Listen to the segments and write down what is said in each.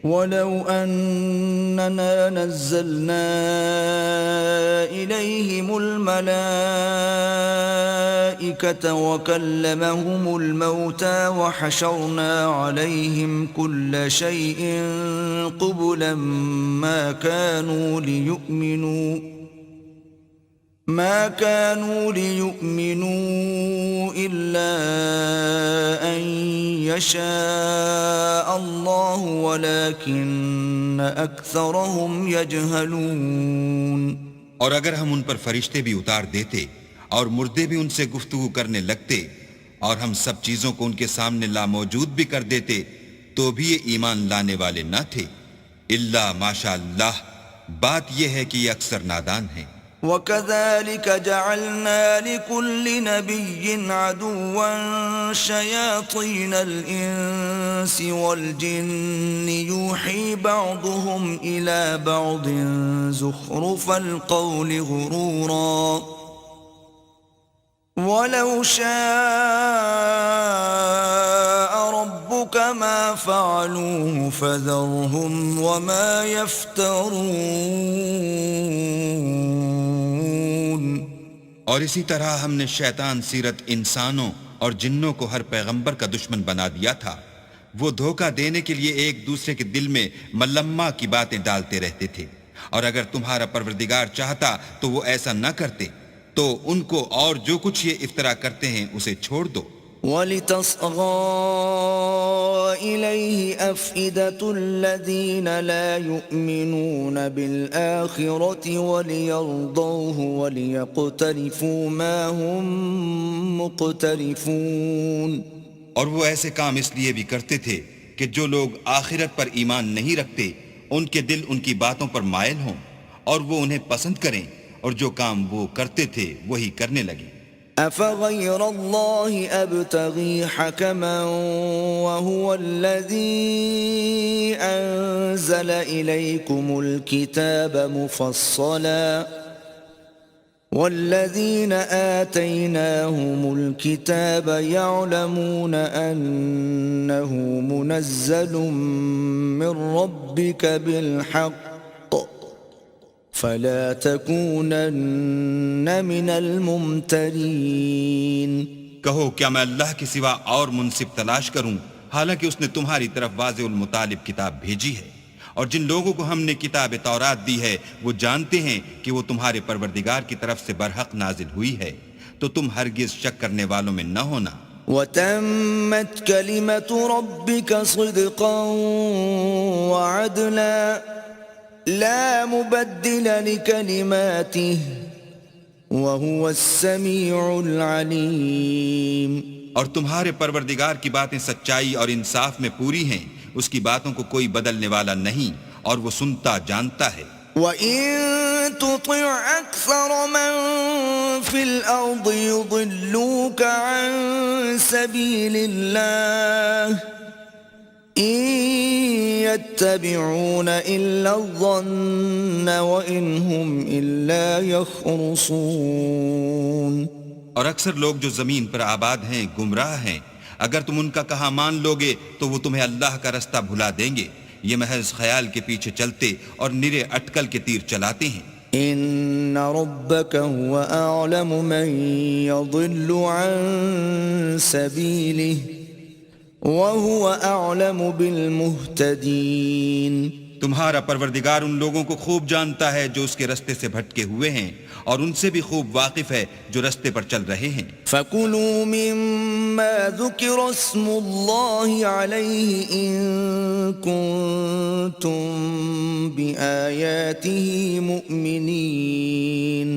وَلَوْ أَنَّنَا نَزَّلْنَا إِلَيْهِمُ الْمَلَائِكَةَ وَكَلَّمَهُمُ الْمَوْتَى وَحَشَرْنَا عَلَيْهِمْ كُلَّ شَيْءٍ قُبُلًا ما كانوا ليؤمنوا إلا أن يشاء الله ولكن أكثرهم يجهلون. اور اگر ہم ان پر فرشتے بھی اتار دیتے اور مردے بھی ان سے گفتگو کرنے لگتے اور ہم سب چیزوں کو ان کے سامنے لاموجود بھی کر دیتے تو بھی یہ ایمان لانے والے نہ تھے الا ماشاء اللہ. بات یہ ہے کہ یہ اکثر نادان ہیں. وَكَذَلِكَ جَعَلْنَا لِكُلِّ نَبِيٍّ عَدُوًّا شَيَاطِينَ الْإِنسِ وَالْجِنِّ يُوحِي بَعْضُهُمْ إِلَى بَعْضٍ زُخْرُفَ الْقَوْلِ غُرُورًا وَلَوْ شَاءَ رَبُّكَ مَا فَعَلُوهُ فَذَرْهُمْ وَمَا يَفْتَرُونَ. اور اسی طرح ہم نے شیطان سیرت انسانوں اور جنوں کو ہر پیغمبر کا دشمن بنا دیا تھا. وہ دھوکہ دینے کے لیے ایک دوسرے کے دل میں ملمہ کی باتیں ڈالتے رہتے تھے، اور اگر تمہارا پروردگار چاہتا تو وہ ایسا نہ کرتے. تو ان کو اور جو کچھ یہ افطرا کرتے ہیں اسے چھوڑ دو. وَلِتَصْغَى إِلَيْهِ أَفْئِدَةُ الَّذِينَ لَا يُؤْمِنُونَ بِالْآخِرَةِ وَلِيَرْضَوْهُ وَلِيَقْتَرِفُوا مَا هُمْ مُقْتَرِفُونَ. اور وہ ایسے کام اس لیے بھی کرتے تھے کہ جو لوگ آخرت پر ایمان نہیں رکھتے ان کے دل ان کی باتوں پر مائل ہوں اور وہ انہیں پسند کریں، اور جو کام وہ کرتے تھے وہی کرنے لگے. أَفَغَيْرَ اللَّهِ أَبْتَغِي حَكَمًا وَهُوَ الَّذِي أَنزَلَ إِلَيْكُمُ الْكِتَابَ مُفَصَّلًا وَالَّذِينَ آتَيْنَاهُمُ الْكِتَابَ يَعْلَمُونَ أَنَّهُ مُنَزَّلٌ مِّن رَّبِّكَ بِالْحَقِّ فَلَا تَكُونَنَّ مِنَ الْمُمْتَرِينَ. کہو کیا میں اللہ کے سوا اور منصف تلاش کروں، حالانکہ اس نے تمہاری طرف واضح المطالب کتاب بھیجی ہے. اور جن لوگوں کو ہم نے کتاب تورات دی ہے وہ جانتے ہیں کہ وہ تمہارے پروردگار کی طرف سے برحق نازل ہوئی ہے، تو تم ہرگز شک کرنے والوں میں نہ ہونا. وَتَمَّتْ كَلِمَةُ رَبِّكَ صِدْقًا وَعَدْلًا لا مبدل لكلماته وهو السميع العليم. اور تمہارے پروردگار کی باتیں سچائی اور انصاف میں پوری ہیں، اس کی باتوں کو کوئی بدلنے والا نہیں، اور وہ سنتا جانتا ہے. وَإِن تُطِعْ أَكْثَرَ مَن فِي الْأَرْضِ يُضِلُّوكَ عَن سَبِيلِ اللَّهِ إِن يَتَّبِعُونَ إِلَّا الظَّنَّ وَإِنْ هُمْ إِلَّا يَخْرُصُونَ. اور اکثر لوگ جو زمین پر آباد ہیں گمراہ ہیں، اگر تم ان کا کہا مان لوگے تو وہ تمہیں اللہ کا رستہ بھلا دیں گے. یہ محض خیال کے پیچھے چلتے اور نرے اٹکل کے تیر چلاتے ہیں. إِنَّ رَبَّكَ هُوَ أَعْلَمُ مَن يَضِلُّ عَن سَبِيلِهِ وَهُوَ أَعْلَمُ بِالْمُهْتَدِينَ. تمہارا پروردگار ان لوگوں کو خوب جانتا ہے جو اس کے رستے سے بھٹکے ہوئے ہیں، اور ان سے بھی خوب واقف ہے جو رستے پر چل رہے ہیں. فَكُلُوا مِمَّا ذُكِرَ اسْمُ اللَّهِ عَلَيْهِ إِن كُنتُم بِآيَاتِهِ مُؤْمِنِينَ.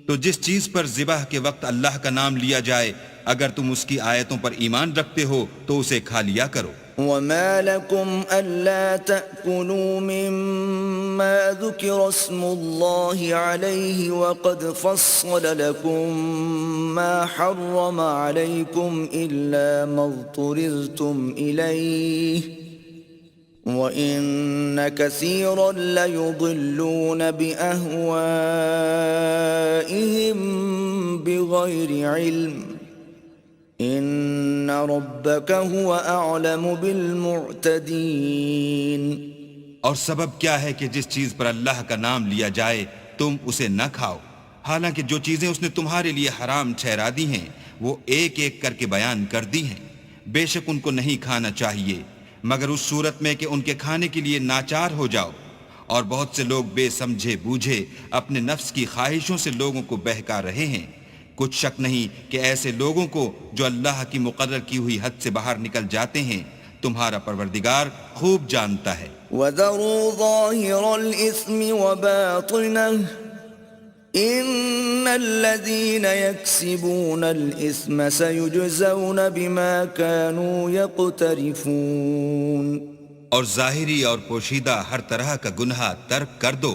تو جس چیز پر ذبح کے وقت اللہ کا نام لیا جائے اگر تم اس کی آیتوں پر ایمان رکھتے ہو تو اسے کھا لیا کرو. وَمَا لَكُمْ أَلَّا تَأْكُلُوا مِمَّا ذُكِرَ اسْمُ اللَّهِ عَلَيْهِ وَقَدْ فَصَّلَ لَكُم مَّا حَرَّمَ عَلَيْكُمْ إِلَّا مَا اضْطُرِرْتُمْ إِلَيْهِ وَإِنَّ كَثِيرًا لَيُضِلُّونَ بِأَهْوَائِهِمْ بِغَيْرِ عِلْمٍ إِنَّ رَبَّكَ هُوَ أَعْلَمُ بِالْمُعْتَدِينَ. اور سبب کیا ہے کہ جس چیز پر اللہ کا نام لیا جائے تم اسے نہ کھاؤ، حالانکہ جو چیزیں اس نے تمہارے لیے حرام ٹھہرا دی ہیں وہ ایک ایک کر کے بیان کر دی ہیں۔ بے شک ان کو نہیں کھانا چاہیے مگر اس صورت میں کہ ان کے کھانے کے لیے ناچار ہو جاؤ، اور بہت سے لوگ بے سمجھے بوجھے اپنے نفس کی خواہشوں سے لوگوں کو بہکا رہے ہیں۔ کچھ شک نہیں کہ ایسے لوگوں کو جو اللہ کی مقرر کی ہوئی حد سے باہر نکل جاتے ہیں تمہارا پروردگار خوب جانتا ہے۔ وَذَرُوا ظَاهِرَ الْإِثْمِ وَبَاطِنَهُ إِنَّ الَّذِينَ يَكْسِبُونَ الْإِثْمَ سَيُجْزَوْنَ بِمَا كَانُوا يَقْتَرِفُونَ۔ اور ظاہری اور پوشیدہ ہر طرح کا گناہ ترک کر دو،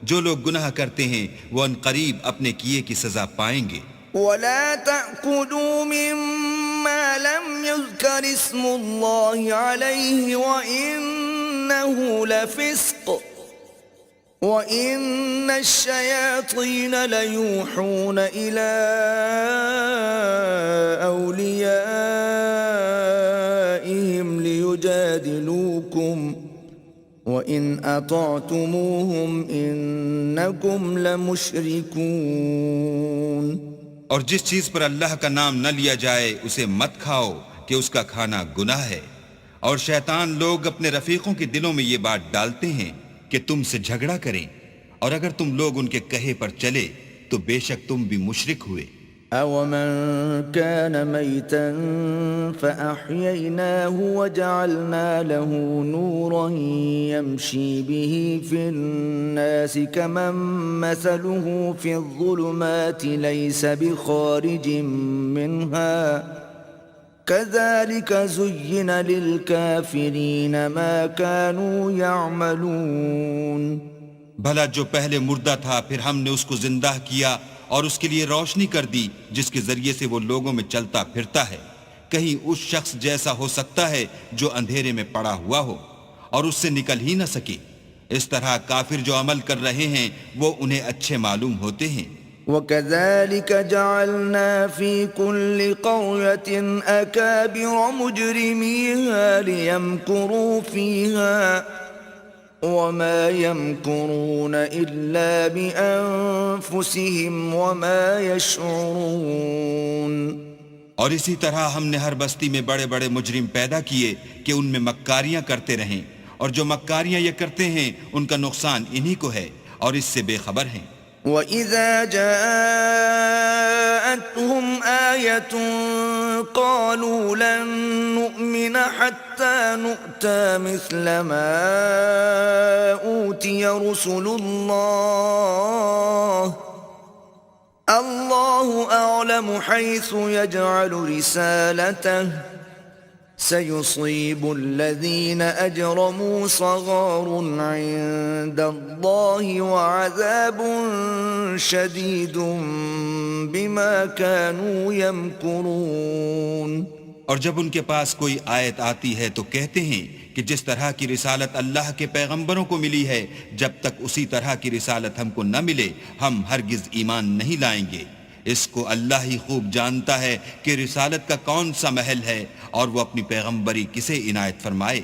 جو لوگ گناہ کرتے ہیں وہ ان قریب اپنے کیے کی سزا پائیں گے۔ وَلَا تَأْكُلُوا مِمَّا لَمْ يُذْكَرِ اسْمُ اللَّهِ عَلَيْهِ وَإِنَّهُ لَفِسْقٌ وَإِنَّ الشَّيَاطِينَ لَيُوحُونَ إِلَىٰ أَوْلِيَائِهِمْ لِيُجَادِلُوكُمْ وَإِنْ أَطَعْتُمُوهُمْ إِنَّكُمْ لَمُشْرِكُونَ۔ اور جس چیز پر اللہ کا نام نہ لیا جائے اسے مت کھاؤ کہ اس کا کھانا گناہ ہے، اور شیطان لوگ اپنے رفیقوں کے دلوں میں یہ بات ڈالتے ہیں کہ تم سے جھگڑا کریں، اور اگر تم لوگ ان کے کہے پر چلے تو بے شک تم بھی مشرک ہوئے۔ أَوَمَنْ كَانَ مَيْتًا فَأَحْيَيْنَاهُ وَجَعَلْنَا لَهُ نُورًا يَمْشِي بِهِ فِي النَّاسِ كَمَنْ مَثَلُهُ فِي الظُّلُمَاتِ لَيْسَ بِخَارِجٍ مِّنْهَا كَذَلِكَ زُيِّنَ لِلْكَافِرِينَ مَا كَانُوا يَعْمَلُونَ۔ بھلا جو پہلے مردہ تھا پھر ہم نے اس کو زندہ کیا اور اس کے لیے روشنی کر دی جس کے ذریعے سے وہ لوگوں میں چلتا پھرتا ہے، کہیں اس شخص جیسا ہو سکتا ہے جو اندھیرے میں پڑا ہوا ہو اور اس سے نکل ہی نہ سکے۔ اس طرح کافر جو عمل کر رہے ہیں وہ انہیں اچھے معلوم ہوتے ہیں۔ وَكَذَلِكَ جَعَلْنَا فِي كُلِّ قَرْيَةٍ أَكَابِرَ مُجْرِمِيهَا لِيَمْكُرُوا فِيهَا وَمَا يَمْكُرُونَ إِلَّا بِأَنفُسِهِمْ وَمَا يَشْعُرُونَ۔ اور اسی طرح ہم نے ہر بستی میں بڑے بڑے مجرم پیدا کیے کہ ان میں مکاریاں کرتے رہیں، اور جو مکاریاں یہ کرتے ہیں ان کا نقصان انہی کو ہے اور اس سے بے خبر ہیں۔ وَإِذَا جَاءَتْهُمْ آيَةٌ قَالُوا لَن نُّؤْمِنَ حَتَّى نُؤْتَىٰ مِثْلَ مَا أُوتِيَ رُسُلُ اللَّهِ أَعْلَمُ حَيْثُ يَجْعَلُ رِسَالَتَهُ سَيُصِيبُ الَّذِينَ أَجْرَمُوا صَغَارٌ عِندَ اللَّهِ وَعَذَابٌ شَدِيدٌ بِمَا كَانُوا يَمْكُرُونَ۔ اور جب ان کے پاس کوئی آیت آتی ہے تو کہتے ہیں کہ جس طرح کی رسالت اللہ کے پیغمبروں کو ملی ہے جب تک اسی طرح کی رسالت ہم کو نہ ملے ہم ہرگز ایمان نہیں لائیں گے۔ اس کو اللہ ہی خوب جانتا ہے کہ رسالت کا کون سا محل ہے اور وہ اپنی پیغمبری کسے عنایت فرمائے۔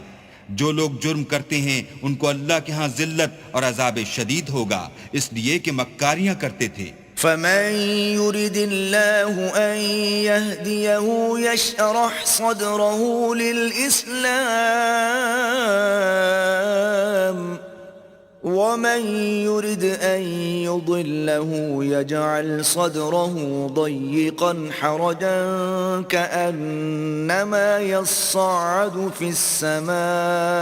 جو لوگ جرم کرتے ہیں ان کو اللہ کے ہاں ذلت اور عذاب شدید ہوگا، اس لیے کہ مکاریاں کرتے تھے۔ فَمَن يُرِدِ اللَّهُ أَن يَهْدِيَهُ يَشْرَحْ صَدْرَهُ لِلْإِسْلَامِ وَمَن يُرِدْ أَن يُضِلَّهُ يَجْعَلْ صَدْرَهُ ضَيِّقًا حَرَجًا كَأَنَّمَا يَصَّعَّدُ فِي السَّمَاءِ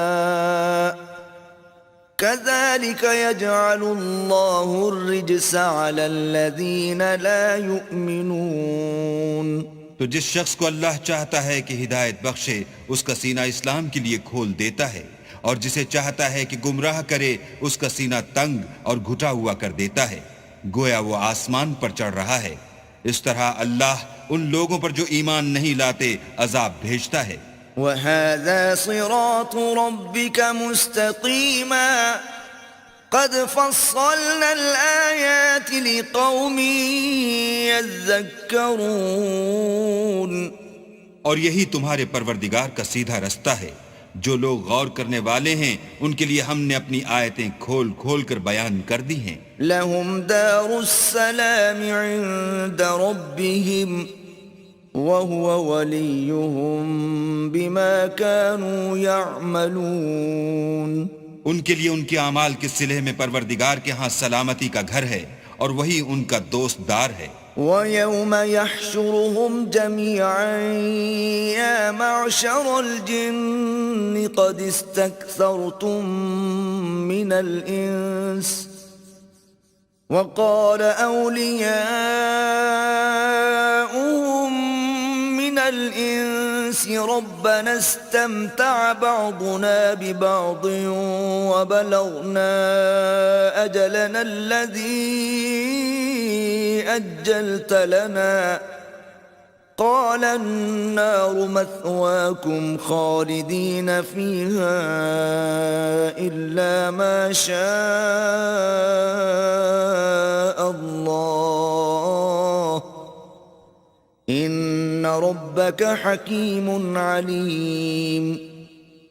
كَذَلِكَ يَجْعَلُ اللَّهُ الرِّجْسَ عَلَى الَّذِينَ لَا يُؤْمِنُونَ۔ تو جس شخص کو اللہ چاہتا ہے کہ ہدایت بخشے اس کا سینہ اسلام کے لیے کھول دیتا ہے، اور جسے چاہتا ہے کہ گمراہ کرے اس کا سینہ تنگ اور گھٹا ہوا کر دیتا ہے، گویا وہ آسمان پر چڑھ رہا ہے۔ اس طرح اللہ ان لوگوں پر جو ایمان نہیں لاتے عذاب بھیجتا ہے۔ وَهَذَا صِرَاطُ رَبِّكَ مُسْتَقِيمًا قَدْ فَصَّلْنَا الْآيَاتِ لِقَوْمٍ يَذَّكَّرُونَ۔ اور یہی تمہارے پروردگار کا سیدھا رستہ ہے، جو لوگ غور کرنے والے ہیں ان کے لیے ہم نے اپنی آیتیں کھول کھول کر بیان کر دی ہیں. لهم دار السلام عند ربهم وهو وليهم بما كانوا يعملون. ان کے لیے ان کے اعمال کے صلح میں پروردگار کے ہاں سلامتی کا گھر ہے اور وہی ان کا دوست دار ہے. وَيَوْمَ يَحْشُرُهُمْ جَمِيعًا يَا مَعْشَرَ الْجِنِّ قَدِ اسْتَكْثَرْتُم مِّنَ الْإِنسِ وَقَالَ أَوْلِيَاؤُهُم مِّنَ الْإِنسِ رَبَّنَا اسْتَمْتَعَ بَعْضُنَا بِبَعْضٍ وَبَلَغْنَا أَجَلَنَا الَّذِي أجلت لنا قال النار مثواكم خالدين فيها إلا ما شاء الله إن ربك حكيم عليم.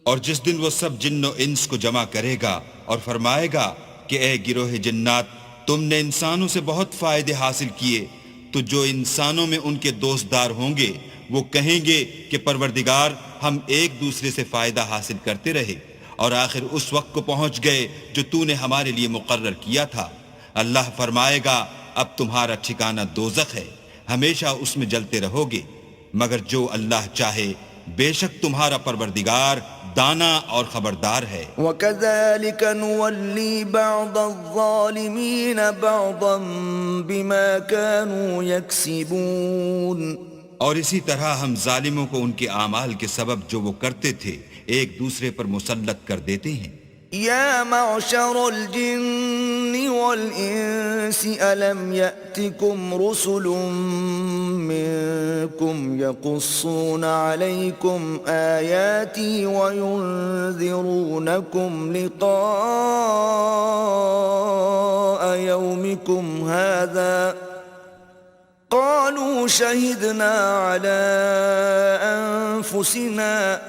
اور جس دن وہ سب جن و انس کو جمع کرے گا اور فرمائے گا کہ اے گروہ جنات، تم نے انسانوں سے بہت فائدے حاصل کیے، تو جو انسانوں میں ان کے دوستدار ہوں گے وہ کہیں گے کہ پروردگار ہم ایک دوسرے سے فائدہ حاصل کرتے رہے اور آخر اس وقت کو پہنچ گئے جو تو نے ہمارے لیے مقرر کیا تھا. اللہ فرمائے گا اب تمہارا ٹھکانہ دوزخ ہے، ہمیشہ اس میں جلتے رہو گے، مگر جو اللہ چاہے بے شک تمہارا پروردگار دانا اور خبردار ہے. وَكَذَلِكَ نُوَلِّي بَعْضَ الظَّالِمِينَ بَعْضًا بِمَا كَانُوا يَكْسِبُونَ. اور اسی طرح ہم ظالموں کو ان کے اعمال کے سبب جو وہ کرتے تھے ایک دوسرے پر مسلط کر دیتے ہیں. يا معشر الجن والإنس ألم يأتكم رسل منكم يقصون عليكم آياتي وينذرونكم لقاء يومكم هذا قالوا شهدنا على أنفسنا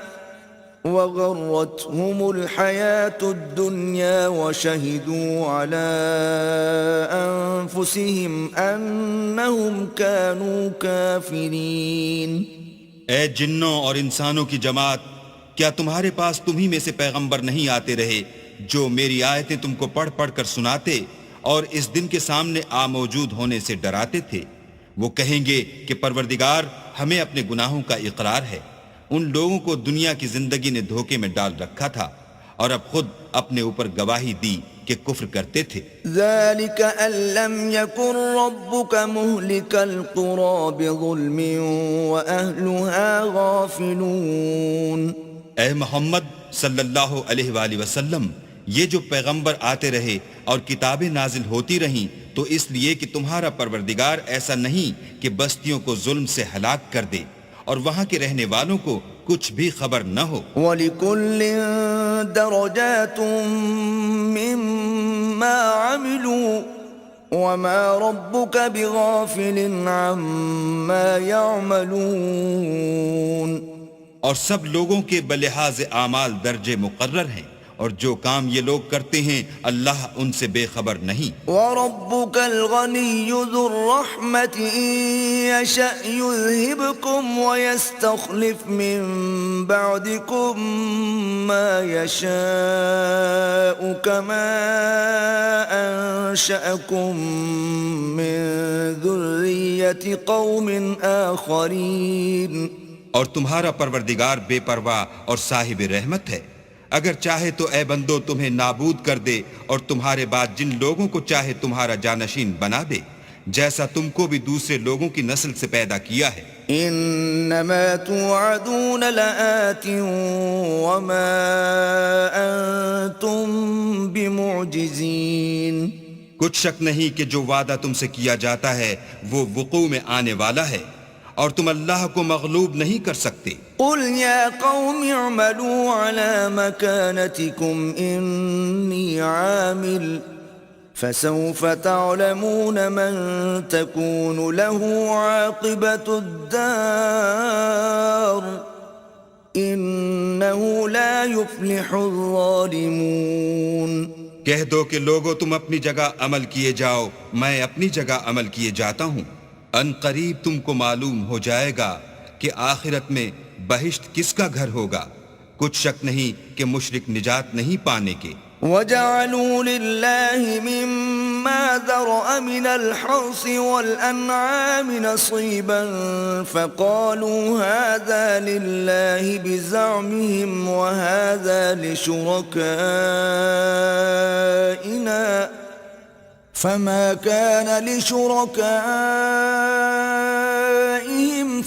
وغرتهم الحياة الدنيا وشهدوا على أنفسهم أنهم كانوا كافرين. اے جنوں اور انسانوں کی جماعت، کیا تمہارے پاس تمہیں میں سے پیغمبر نہیں آتے رہے جو میری آیتیں تم کو پڑھ پڑھ کر سناتے اور اس دن کے سامنے موجود ہونے سے ڈراتے تھے؟ وہ کہیں گے کہ پروردگار ہمیں اپنے گناہوں کا اقرار ہے، ان لوگوں کو دنیا کی زندگی نے دھوکے میں ڈال رکھا تھا اور اب خود اپنے اوپر گواہی دی کہ کفر کرتے تھے. ذَلِكَ أَن لَّمْ يَكُن رَّبُّكَ مُهْلِكَ الْقُرَىٰ بِظُلْمٍ وَأَهْلُهَا غَافِلُونَ. اے محمد صلی اللہ علیہ وآلہ وسلم، یہ جو پیغمبر آتے رہے اور کتابیں نازل ہوتی رہیں تو اس لیے کہ تمہارا پروردگار ایسا نہیں کہ بستیوں کو ظلم سے ہلاک کر دے اور وہاں کے رہنے والوں کو کچھ بھی خبر نہ ہو. وَلِكُلٍّ دَرَجَاتٌ مِّمَّا عَمِلُوا وَمَا رَبُّكَ بِغَافِلٍ عَمَّا يَعْمَلُونَ. اور سب لوگوں کے بلحاظ اعمال درجے مقرر ہیں اور جو کام یہ لوگ کرتے ہیں اللہ ان سے بے خبر نہیں. وَرَبُّكَ الْغَنِيُّ ذُو الرَّحْمَةِ إِن يَشَأْ يُذْهِبْكُمْ وَيَسْتَخْلِفْ مِن بَعْدِكُم مَّا يَشَاءُ كَمَا أَنشَأَكُم مِّن ذُرِّيَّةِ قَوْمٍ آخَرِينَ. اور تمہارا پروردگار بے پرواہ اور صاحب رحمت ہے، اگر چاہے تو اے بندو تمہیں نابود کر دے اور تمہارے بعد جن لوگوں کو چاہے تمہارا جانشین بنا دے، جیسا تم کو بھی دوسرے لوگوں کی نسل سے پیدا کیا ہے. انما توعدون لآت وما انتم بمعجزین. کچھ شک نہیں کہ جو وعدہ تم سے کیا جاتا ہے وہ وقوع میں آنے والا ہے اور تم اللہ کو مغلوب نہیں کر سکتے. قل یا قوم اعملوا على مكانتكم انی عامل فسوف تعلمون من تكون له عاقبة الدار إنه لا يفلح الظالمون. کہہ دو کہ لوگو تم اپنی جگہ عمل کیے جاؤ، میں اپنی جگہ عمل کیے جاتا ہوں. ان قریب تم کو معلوم ہو جائے گا کہ آخرت میں بہشت کس کا گھر ہوگا. کچھ شک نہیں کہ مشرک نجات نہیں پانے کے. وَجَعَلُوا لِلَّهِ مِمَّا ذَرَأَ مِنَ الْحَرْثِ وَالْأَنْعَامِ نَصِيبًا فَقَالُوا هَذَا لِلَّهِ بِزَعْمِهِمْ وَهَذَا لِشُرَكَائِنَا فَمَا كَانَ لِشُرَكَائِهِمْ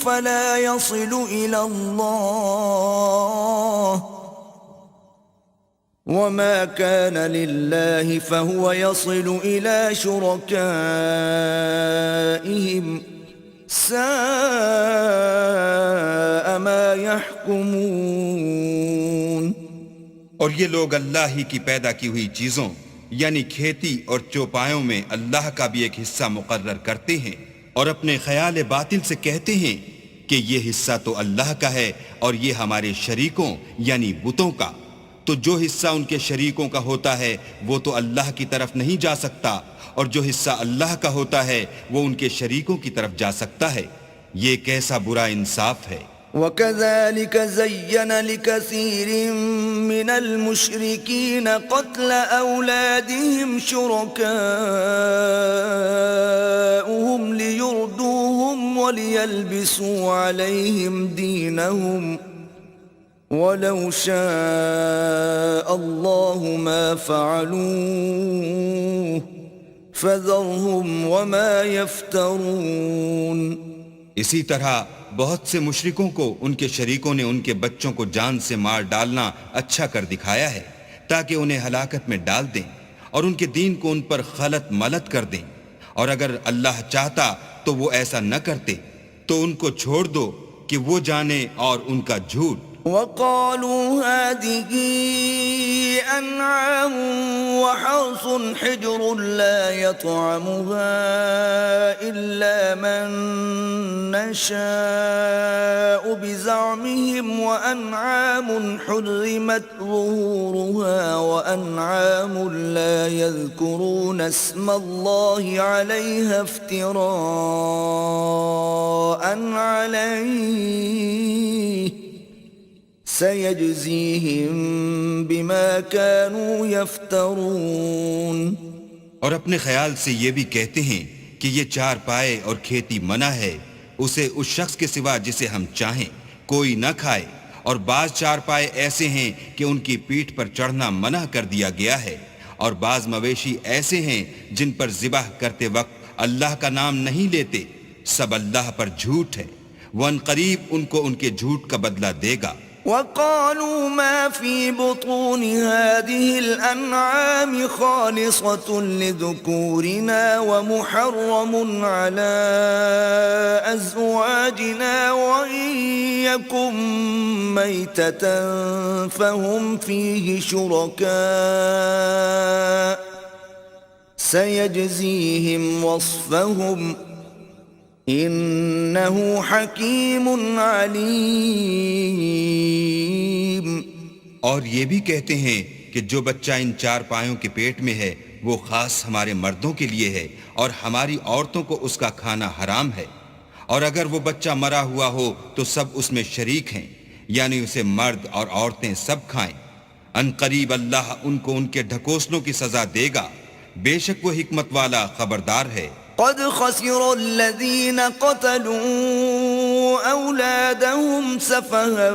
فَلَا يَصِلُ إِلَى اللَّهِ وما كان لله فهو يصل إلى شركائهم ساء ما يحكمون. اور یہ لوگ اللہ ہی کی پیدا کی ہوئی چیزوں یعنی کھیتی اور چوپایوں میں اللہ کا بھی ایک حصہ مقرر کرتے ہیں اور اپنے خیال باطل سے کہتے ہیں کہ یہ حصہ تو اللہ کا ہے اور یہ ہمارے شریکوں یعنی بتوں کا. تو جو حصہ ان کے شریکوں کا ہوتا ہے وہ تو اللہ کی طرف نہیں جا سکتا، اور جو حصہ اللہ کا ہوتا ہے وہ ان کے شریکوں کی طرف جا سکتا ہے. یہ کیسا برا انصاف ہے. وَكَذَلِكَ زَيَّنَ لِكَثِيرٍ مِّنَ الْمُشْرِكِينَ قَتْلَ أَوْلَادِهِمْ شُرَكَاؤُهُمْ لِيُرْدُوهُمْ وَلِيَلْبِسُوا عَلَيْهِمْ دِينَهُمْ وَلَوْ شَاءَ اللَّهُ مَا فَعَلُوهُ فَذَرْهُمْ وَمَا يَفْتَرُونَ. اسی طرح بہت سے مشرکوں کو ان کے شریکوں نے ان کے بچوں کو جان سے مار ڈالنا اچھا کر دکھایا ہے تاکہ انہیں ہلاکت میں ڈال دیں اور ان کے دین کو ان پر خلط ملط کر دیں. اور اگر اللہ چاہتا تو وہ ایسا نہ کرتے. تو ان کو چھوڑ دو کہ وہ جانے اور ان کا جھوٹ. وَقَالُوا هَذِهِ أَنْعَامٌ وَحَرْثٌ حِجْرٌ لَا يَطْعَمُهَا إِلَّا مَن نَّشَاءُ بِزَعْمِهِمْ وَأَنْعَامٌ حُرِّمَتْ ظُهُورُهَا وَأَنْعَامٌ لَا يَذْكُرُونَ اسْمَ اللَّهِ عَلَيْهَا افْتِرَاءً عَلَيْهِ سَيَجْزِيهِمْ بِمَا كَانُوا يَفْتَرُونَ. اور اپنے خیال سے یہ بھی کہتے ہیں کہ یہ چار پائے اور کھیتی منع ہے، اسے اس شخص کے سوا جسے ہم چاہیں کوئی نہ کھائے. اور بعض چار پائے ایسے ہیں کہ ان کی پیٹھ پر چڑھنا منع کر دیا گیا ہے، اور بعض مویشی ایسے ہیں جن پر ذبح کرتے وقت اللہ کا نام نہیں لیتے. سب اللہ پر جھوٹ ہے، وہ ان قریب ان کو ان کے جھوٹ کا بدلہ دے گا. وَقَالُوا مَا فِي بُطُونِ هَٰذِهِ الْأَنْعَامِ خَالِصَةٌ لِذُكُورِنَا وَمُحَرَّمٌ عَلَىٰ أَزْوَاجِنَا وَإِن يَكُن مَّيْتَةً فَهُمْ فِيهِ شُرَكَاءُ سَيَجْزِيهِمْ وَصْفَهُمْ انہو حکیم علیم. اور یہ بھی کہتے ہیں کہ جو بچہ ان چار پایوں کے پیٹ میں ہے وہ خاص ہمارے مردوں کے لیے ہے اور ہماری عورتوں کو اس کا کھانا حرام ہے. اور اگر وہ بچہ مرا ہوا ہو تو سب اس میں شریک ہیں، یعنی اسے مرد اور عورتیں سب کھائیں. ان قریب اللہ ان کو ان کے ڈھکوسلوں کی سزا دے گا، بے شک وہ حکمت والا خبردار ہے. قد خسر الذين قتلوا أولادهم سفها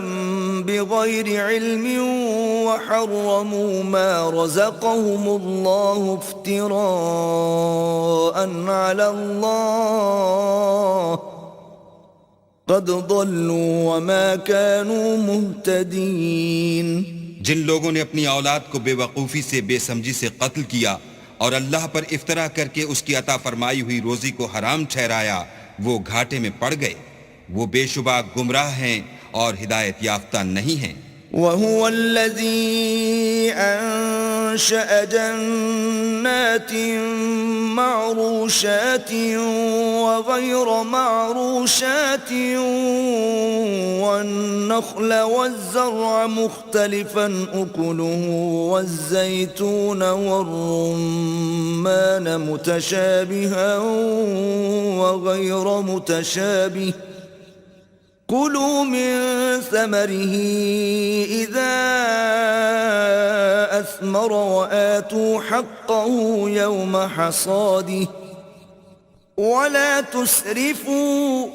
بغير علم وحرموا ما رزقهم الله افتراء على الله قد ضلوا وما كانوا مهتدين. جن لوگوں نے اپنی اولاد کو بے وقوفی سے بے سمجھی سے قتل کیا اور اللہ پر افطرا کر کے اس کی عطا فرمائی ہوئی روزی کو حرام ٹھہرایا، وہ گھاٹے میں پڑ گئے. وہ بے شبہ گمراہ ہیں اور ہدایت یافتہ نہیں ہیں. وَهُوَ الَّذِي أنشأ جنات معروشات وغير معروشات والنخل والزرع مختلفا أكله والزيتون والرمان متشابها وغير متشابه كلوا من ثمره إذا أثمر وآتوا حقه يوم حصاده ولا تسرفوا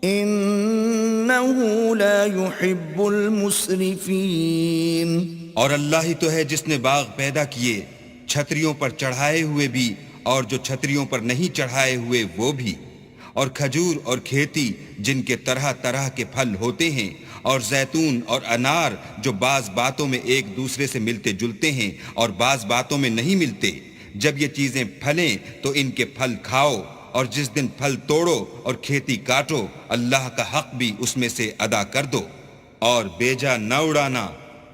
إنه لا يحب المسرفين. اور اللہ ہی تو ہے جس نے باغ پیدا کیے چھتریوں پر چڑھائے ہوئے بھی اور جو چھتریوں پر نہیں چڑھائے ہوئے وہ بھی، اور کھجور اور کھیتی جن کے طرح طرح کے پھل ہوتے ہیں، اور زیتون اور انار جو بعض باتوں میں ایک دوسرے سے ملتے جلتے ہیں اور بعض باتوں میں نہیں ملتے. جب یہ چیزیں پھلیں تو ان کے پھل کھاؤ، اور جس دن پھل توڑو اور کھیتی کاٹو اللہ کا حق بھی اس میں سے ادا کر دو، اور بیجا نہ اڑانا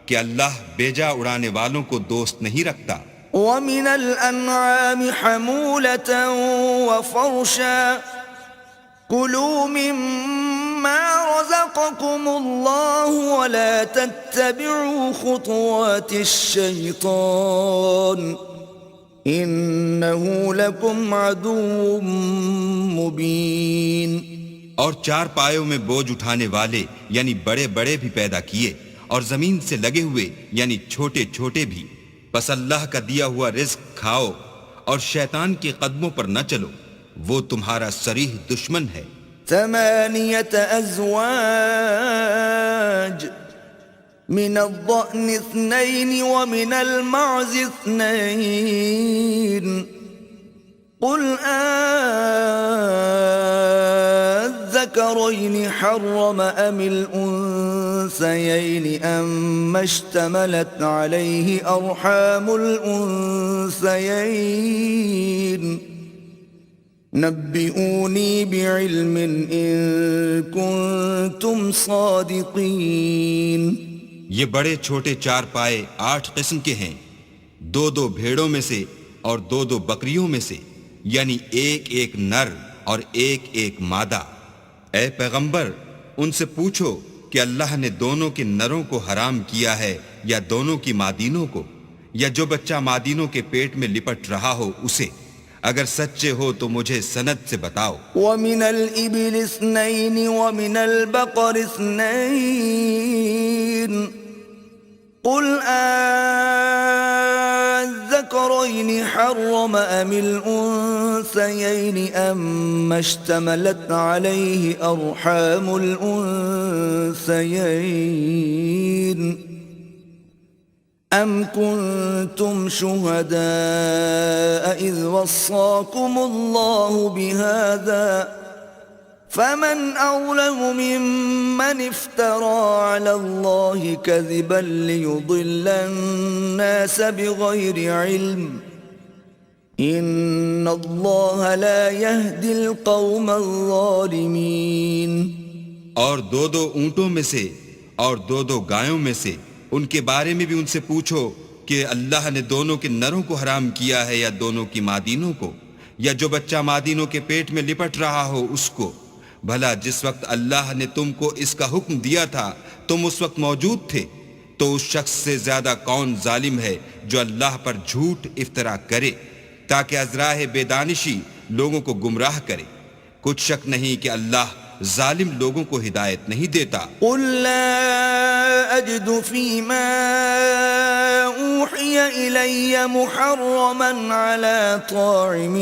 کہ اللہ بیجا اڑانے والوں کو دوست نہیں رکھتا. ومن الأنعام حمولة وفرشا كلوا مما رزقكم الله ولا تتبعوا خطوات الشيطان إنه لكم عدو مبين. اور چار پایوں میں بوجھ اٹھانے والے یعنی بڑے بڑے بھی پیدا کیے، اور زمین سے لگے ہوئے یعنی چھوٹے چھوٹے بھی. بس اللہ کا دیا ہوا رزق کھاؤ اور شیطان کے قدموں پر نہ چلو، وہ تمہارا صریح دشمن ہے. 8 أزواج من الضأن 2 ومن المعز 2 قل الذكرين حرم أم الأنثيين أم اشتملت عليه أرحام الأنثيين نبئوني بعلم إن كنتم صادقين. یہ بڑے چھوٹے چار پائے 8 قسم کے ہیں، 2 بھیڑوں میں سے اور 2 بکریوں میں سے، یعنی ایک نر اور ایک مادہ. اے پیغمبر ان سے پوچھو کہ اللہ نے دونوں کے نروں کو حرام کیا ہے یا دونوں کی مادینوں کو، یا جو بچہ مادینوں کے پیٹ میں لپٹ رہا ہو اسے. اگر سچے ہو تو مجھے سند سے بتاؤ. ومن الإبل 2 ومن البقر 2 قل الذكرين حرم أم الأنثيين أم اشتملت عليه أرحام الأنثيين أم كنتم شهداء إذ وصاكم الله بهذا فمن أظلم ممن افترى على الله كذبا ليضل الناس بغير علم إن الله لا يهدي القوم الظالمين. اور 2 اونٹوں میں سے اور 2 گایوں میں سے ان کے بارے میں بھی ان سے پوچھو کہ اللہ نے دونوں کے نروں کو حرام کیا ہے یا دونوں کی مادینوں کو، یا جو بچہ مادینوں کے پیٹ میں لپٹ رہا ہو اس کو. بھلا جس وقت اللہ نے تم کو اس کا حکم دیا تھا تم اس وقت موجود تھے، تو اس شخص سے زیادہ کون ظالم ہے جو اللہ پر جھوٹ افطرا کرے تاکہ از راہ بے دانشی لوگوں کو گمراہ کرے. کچھ شک نہیں کہ اللہ ظالم لوگوں کو ہدایت نہیں دیتا. قل لا أجد فيما أوحي إلي محرما على طاعم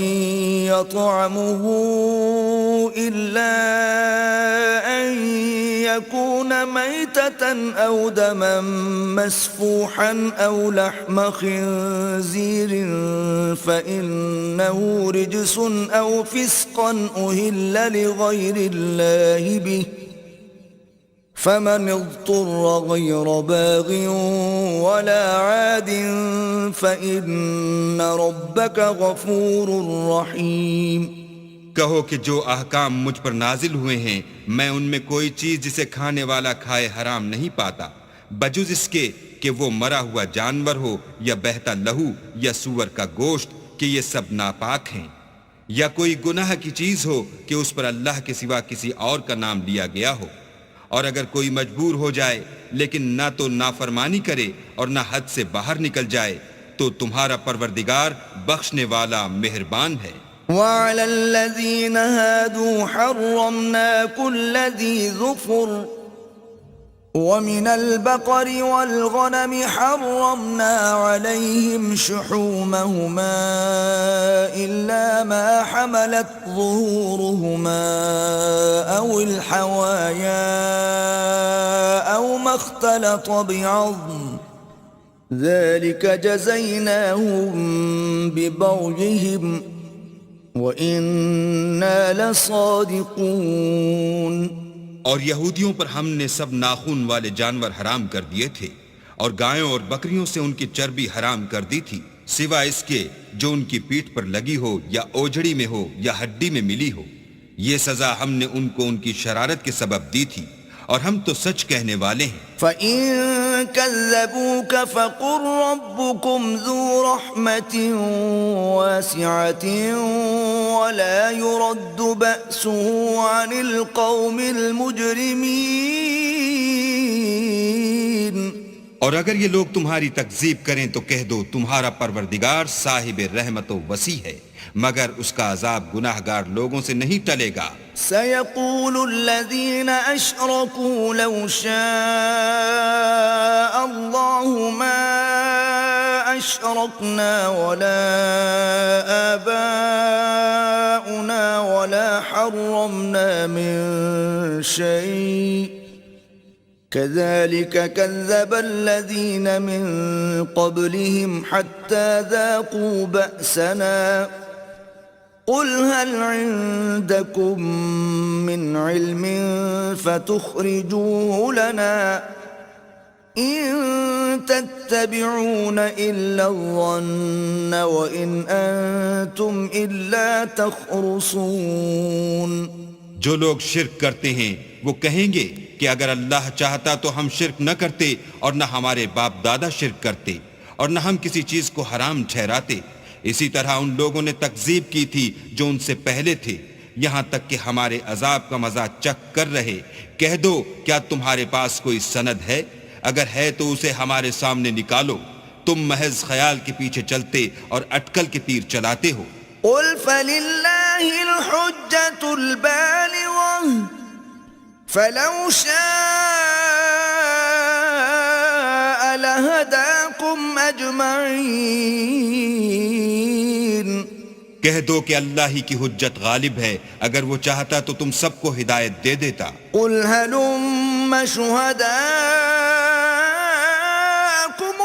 يطعمه إلا أن يكون ميتة أو دما مسفوحا أو لحم خنزير فإنه رجس أو فسقا أهل لغير الله به فمن اضطر غير باغ ولا عاد فإن ربك غفور رحيم. کہو کہ جو احکام مجھ پر نازل ہوئے ہیں میں ان میں کوئی چیز جسے کھانے والا کھائے حرام نہیں پاتا، بجز اس کے کہ وہ مرا ہوا جانور ہو یا بہتا لہو یا سور کا گوشت کہ یہ سب ناپاک ہیں، یا کوئی گناہ کی چیز ہو کہ اس پر اللہ کے سوا کسی اور کا نام لیا گیا ہو، اور اگر کوئی مجبور ہو جائے لیکن نہ تو نافرمانی کرے اور نہ حد سے باہر نکل جائے تو تمہارا پروردگار بخشنے والا مہربان ہے۔ وعلى الذين هادوا حرمنا كل ذي ظفر ومن البقر والغنم حرمنا عليهم شحومهما إلا ما حملت ظهورهما أو الحوايا أو ما اختلط بعظم ذلك جزيناهم ببغيهم وَإِنَّا لَصَادِقُونَ۔ اور یہودیوں پر ہم نے سب ناخون والے جانور حرام کر دیے تھے، اور گایوں اور بکریوں سے ان کی چربی حرام کر دی تھی، سوائے اس کے جو ان کی پیٹھ پر لگی ہو یا اوجڑی میں ہو یا ہڈی میں ملی ہو۔ یہ سزا ہم نے ان کو ان کی شرارت کے سبب دی تھی، اور ہم تو سچ کہنے والے ہیں۔ فَإِن كَذَّبُوكَ فَقُلْ رَبُّكُمْ ذُو رَحْمَةٍ وَاسِعَةٍ وَلَا يُرَدُّ بَأْسُهُ عَنِ الْقَوْمِ الْمُجْرِمِينَ۔ اور اگر یہ لوگ تمہاری تکذیب کریں تو کہہ دو تمہارا پروردگار صاحب رحمت و وسیع ہے، مگر اس کا عذاب گناہگار لوگوں سے نہیں ٹلے گا۔ سَيَقُولُ الَّذِينَ أَشْرَكُوا لَوْ شَاءَ اللَّهُ مَا أَشْرَكْنَا وَلَا آبَاؤُنَا وَلَا حَرَّمْنَا مِن شَيْءٍ كَذَلِكَ كَذَّبَ الَّذِينَ مِن قَبْلِهِمْ حَتَّى ذَاقُوا بَأْسَنَا قُلْ هَلْ عِندَكُمْ مِنْ عِلْمٍ فَتُخْرِجُوهُ لَنَا إِن تَتَّبِعُونَ إِلَّا الظَّنَّ وَإِنْ أَنْتُمْ إِلَّا تَخْرُصُونَ۔ جو لوگ شرک کرتے ہیں وہ کہیں گے کہ اگر اللہ چاہتا تو ہم شرک نہ کرتے، اور نہ ہمارے باپ دادا شرک کرتے، اور نہ ہم کسی چیز کو حرام ٹھہراتے۔ اسی طرح ان لوگوں نے تکذیب کی تھی جو ان سے پہلے تھے، یہاں تک کہ ہمارے عذاب کا مزہ چکھ کر رہے۔ کہہ دو کیا تمہارے پاس کوئی سند ہے؟ اگر ہے تو اسے ہمارے سامنے نکالو۔ تم محض خیال کے پیچھے چلتے اور اٹکل کے تیر چلاتے ہو۔ قُلْ فَلِلَّهِ الْحُجَّةُ الْبَالِغَةُ فَلَوْ شَاءَ لَهَدَاكُمْ أَجْمَعِينَ۔ کہہ دو کہ اللہ ہی کی حجت غالب ہے، اگر وہ چاہتا تو تم سب کو ہدایت دے دیتا۔ قُلْ هَلُمَّ شُهَدَاءَكُمُ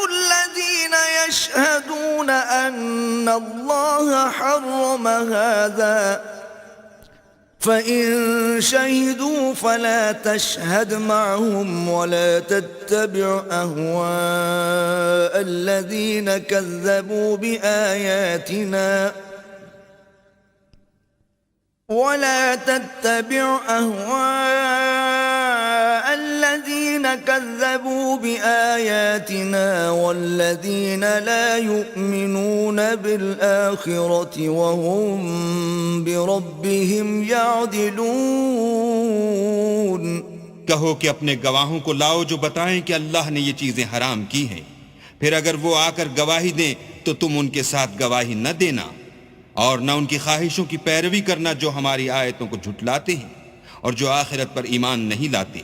الَّذِينَ يَشْهَدُونَ أَنَّ اللَّهَ حَرَّمَ هَذَا فَإِن شَهِدُوا فَلَا تَشْهَدْ مَعَهُمْ وَلَا تَتَّبِعْ أَهْوَاءَ الَّذِينَ كَذَّبُوا بِآيَاتِنَا وَالَّذِينَ لَا يُؤْمِنُونَ بِالْآخِرَةِ وَهُمْ بِرَبِّهِمْ يَعْدِلُونَ۔ کہو کہ اپنے گواہوں کو لاؤ جو بتائیں کہ اللہ نے یہ چیزیں حرام کی ہیں، پھر اگر وہ آ کر گواہی دیں تو تم ان کے ساتھ گواہی نہ دینا، اور نہ ان کی خواہشوں کی پیروی کرنا جو ہماری آیتوں کو جھٹلاتے ہیں اور جو آخرت پر ایمان نہیں لاتے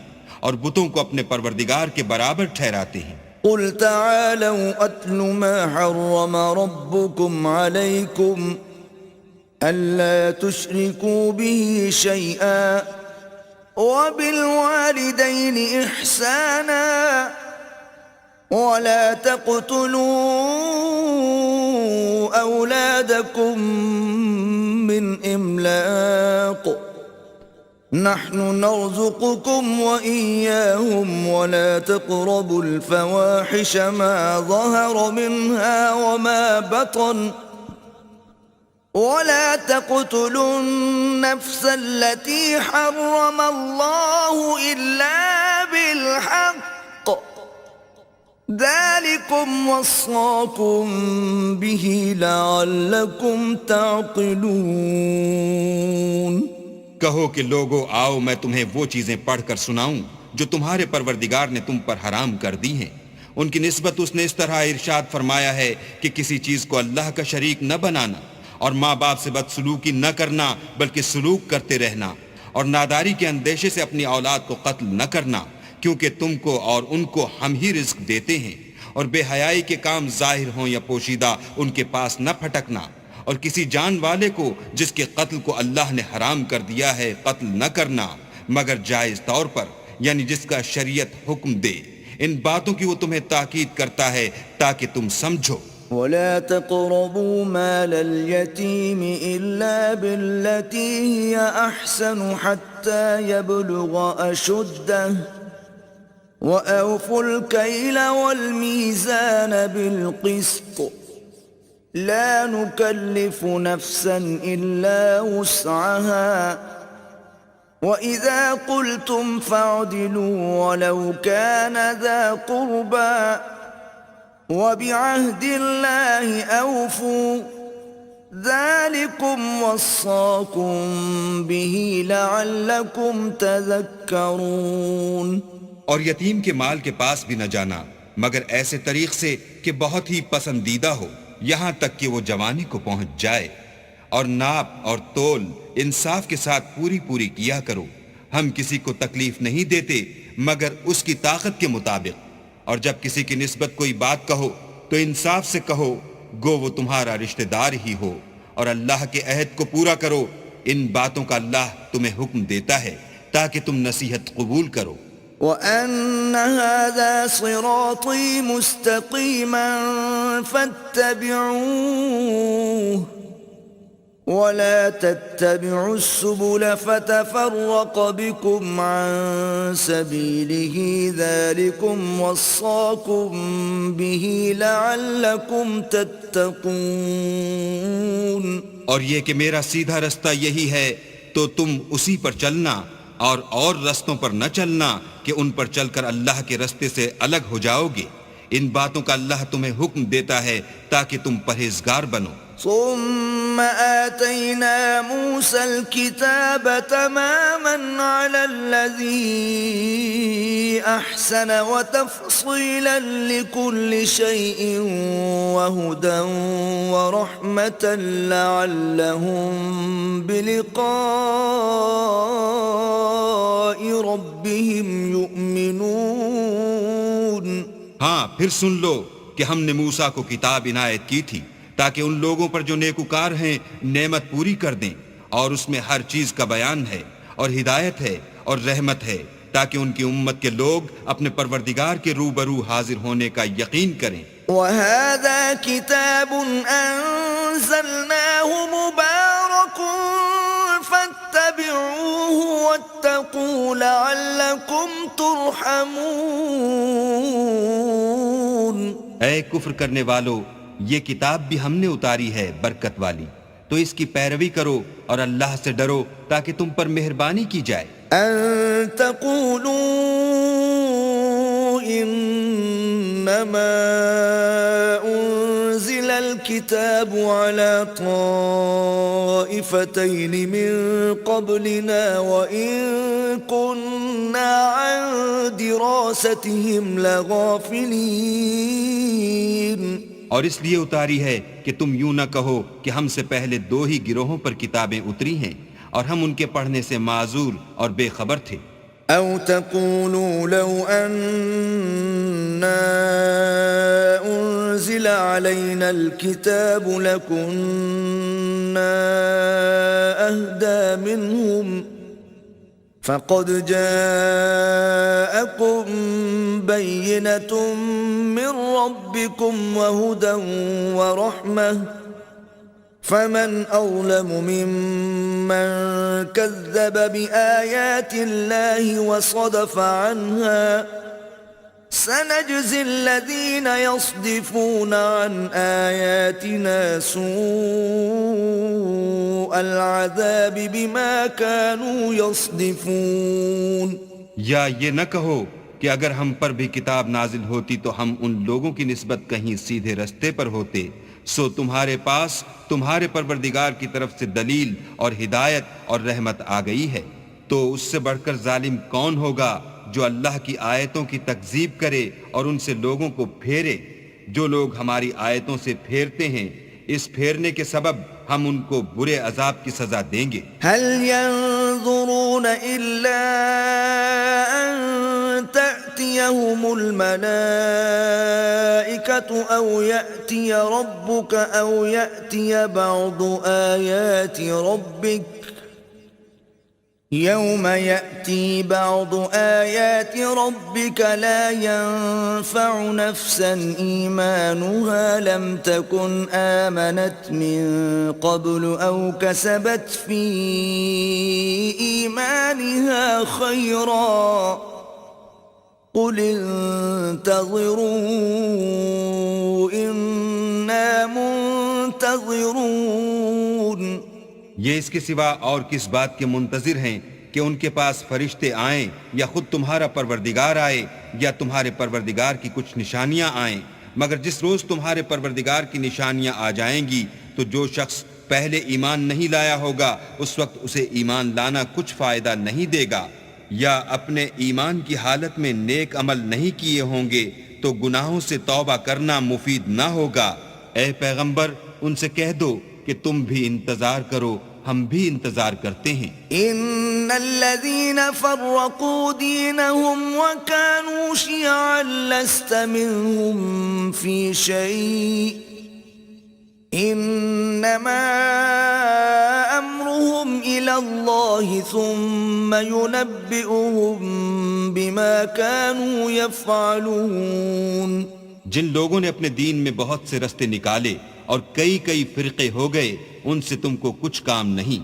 اور بتوں کو اپنے پروردگار کے برابر ٹھہراتے ہیں۔ قُلْ تَعَالَوْا أَتْلُ مَا حَرَّمَ رَبُّكُمْ عَلَيْكُمْ أَلَّا تُشْرِكُوا بِهِ شَيْئًا وَبِالْوَالِدَيْنِ إِحْسَانًا وَلَا تَقْتُلُوا أَوْلَادَكُمْ مِنْ إِمْلَاقٍ نَحْنُ نَرْزُقُكُمْ وَإِيَّاهُمْ وَلَا تَقْرَبُوا الْفَوَاحِشَ مَا ظَهَرَ مِنْهَا وَمَا بَطَنَ وَلَا تَقْتُلُوا النَّفْسَ الَّتِي حَرَّمَ اللَّهُ إِلَّا بِالْحَقِّ ذلكم وصاكم به لعلكم تعقلون کہو کہ لوگو آؤ میں تمہیں وہ چیزیں پڑھ کر سناؤں جو تمہارے پروردگار نے تم پر حرام کر دی ہیں۔ ان کی نسبت اس نے اس طرح ارشاد فرمایا ہے کہ کسی چیز کو اللہ کا شریک نہ بنانا، اور ماں باپ سے بدسلوکی نہ کرنا بلکہ سلوک کرتے رہنا، اور ناداری کے اندیشے سے اپنی اولاد کو قتل نہ کرنا، کیونکہ تم کو اور ان کو ہم ہی رزق دیتے ہیں، اور بے حیائی کے کام ظاہر ہوں یا پوشیدہ ان کے پاس نہ پھٹکنا، اور کسی جان والے کو جس کے قتل کو اللہ نے حرام کر دیا ہے قتل نہ کرنا مگر جائز طور پر، یعنی جس کا شریعت حکم دے۔ ان باتوں کی وہ تمہیں تاکید کرتا ہے تاکہ تم سمجھو۔ ولا تقربوا مال اليتيم إلا بالتي هي أحسن حتى يبلغ أشده وأوفوا الكيل والميزان بالقسط لا نكلف نفسا إلا وسعها وإذا قلتم فاعدلوا ولو كان ذا قربى وبعهد الله أوفوا ذلكم وصاكم به لعلكم تذكرون۔ اور یتیم کے مال کے پاس بھی نہ جانا مگر ایسے طریق سے کہ بہت ہی پسندیدہ ہو، یہاں تک کہ وہ جوانی کو پہنچ جائے، اور ناپ اور تول انصاف کے ساتھ پوری پوری کیا کرو۔ ہم کسی کو تکلیف نہیں دیتے مگر اس کی طاقت کے مطابق، اور جب کسی کی نسبت کوئی بات کہو تو انصاف سے کہو، گو وہ تمہارا رشتہ دار ہی ہو، اور اللہ کے عہد کو پورا کرو۔ ان باتوں کا اللہ تمہیں حکم دیتا ہے تاکہ تم نصیحت قبول کرو۔ وَأَنَّ هَذَا صِرَاطِي مُسْتَقِيمًا فَاتَّبِعُوهُ وَلَا تَتَّبِعُوا السُّبُلَ فَتَفَرَّقَ بِكُمْ عَن سَبِيلِهِ ذَلِكُمْ وَصَّاكُمْ بِهِ لَعَلَّكُمْ تَتَّقُونَ۔ اور یہ کہ میرا سیدھا رستہ یہی ہے تو تم اسی پر چلنا، اور رستوں پر نہ چلنا کہ ان پر چل کر اللہ کے رستے سے الگ ہو جاؤ گے۔ ان باتوں کا اللہ تمہیں حکم دیتا ہے تاکہ تم پرہیزگار بنو۔ ثم آتينا موسى الكتاب تماما على الذي أحسن وتفصيلا لكل شيء وهدى ورحمة لعلهم بلقاء ربهم يؤمنون۔ ہاں پھر سن لو کہ ہم نے موسیٰ کو کتاب عنایت کی تھی تاکہ ان لوگوں پر جو نیکوکار ہیں نعمت پوری کر دیں، اور اس میں ہر چیز کا بیان ہے اور ہدایت ہے اور رحمت ہے، تاکہ ان کی امت کے لوگ اپنے پروردگار کے روبرو حاضر ہونے کا یقین کریں۔ وَهَذَا كِتَابٌ أَنزَلْنَاهُ مُبَارَكٌ فَاتَّبِعُوهُ وَاتَّقُوا لَعَلَّكُمْ تُرْحَمُونَ۔ اے کفر کرنے والو، یہ کتاب بھی ہم نے اتاری ہے برکت والی، تو اس کی پیروی کرو اور اللہ سے ڈرو تاکہ تم پر مہربانی کی جائے۔ أَن تَقُولُوا إِنَّمَا أُنزِلَ الْكِتَابُ عَلَى طَائِفَتَيْنِ مِن قَبْلِنَا وَإِن كُنَّا عَن دِرَاسَتِهِمْ لَغَافِلِينَ۔ اور اس لیے اتاری ہے کہ تم یوں نہ کہو کہ ہم سے پہلے دو ہی گروہوں پر کتابیں اتری ہیں اور ہم ان کے پڑھنے سے معذور اور بے خبر تھے۔ أَوْ تَقُولُوا لَوْ أَنَّا أُنزِلَ عَلَيْنَا الْكِتَابُ لَكُنَّا أَهْدَى مِنْهُمْ فَقَدْ جَاءَكُمْ بَيِّنَةٌ مِّن رَّبِّكُمْ وَهُدًى وَرَحْمَةٌ فَمَنْ أَظْلَمُ مِمَّنْ كَذَّبَ بِآيَاتِ اللَّهِ وَصَدَفَ عَنْهَا سَنَجْزِي الَّذِينَ يَصْدِفُونَ عَنْ آيَاتِنَا سُوءَ الْعَذَابِ بِمَا كَانُوا يَصْدِفُونَ۔ یا یہ نہ کہو کہ اگر ہم پر بھی کتاب نازل ہوتی تو ہم ان لوگوں کی نسبت کہیں سیدھے رستے پر ہوتے، سو تمہارے پاس تمہارے پروردگار کی طرف سے دلیل اور ہدایت اور رحمت آ گئی ہے، تو اس سے بڑھ کر ظالم کون ہوگا جو اللہ کی آیتوں کی تکذیب کرے اور ان سے لوگوں کو پھیرے؟ جو لوگ ہماری آیتوں سے پھیرتے ہیں، اس پھیرنے کے سبب ہم ان کو برے عذاب کی سزا دیں گے۔ هل ينظرون إلا أن تأتيهم الملائكة أو يأتي ربك أو يأتي بعض آيات ربك يوم يأتي بعض آيات ربك لا ينفع نفسا إيمانها لم تكن آمنت من قبل أو كسبت في إيمانها خيرا قل انتظروا إنا منتظرون۔ یہ اس کے سوا اور کس بات کے منتظر ہیں کہ ان کے پاس فرشتے آئیں یا خود تمہارا پروردگار آئے یا تمہارے پروردگار کی کچھ نشانیاں آئیں، مگر جس روز تمہارے پروردگار کی نشانیاں آ جائیں گی تو جو شخص پہلے ایمان نہیں لایا ہوگا اس وقت اسے ایمان لانا کچھ فائدہ نہیں دے گا، یا اپنے ایمان کی حالت میں نیک عمل نہیں کیے ہوں گے تو گناہوں سے توبہ کرنا مفید نہ ہوگا۔ اے پیغمبر ان سے کہہ دو کہ تم بھی انتظار کرو، ہم بھی انتظار کرتے ہیں۔ ان الذين فرقوا دينهم وكانوا شيعا لست منهم في شيء انما امرهم الى الله ثم ينبئهم بما كانوا يفعلون۔ جن لوگوں نے اپنے دین میں بہت سے رستے نکالے اور کئی کئی فرقے ہو گئے، ان سے تم کو کچھ کام نہیں،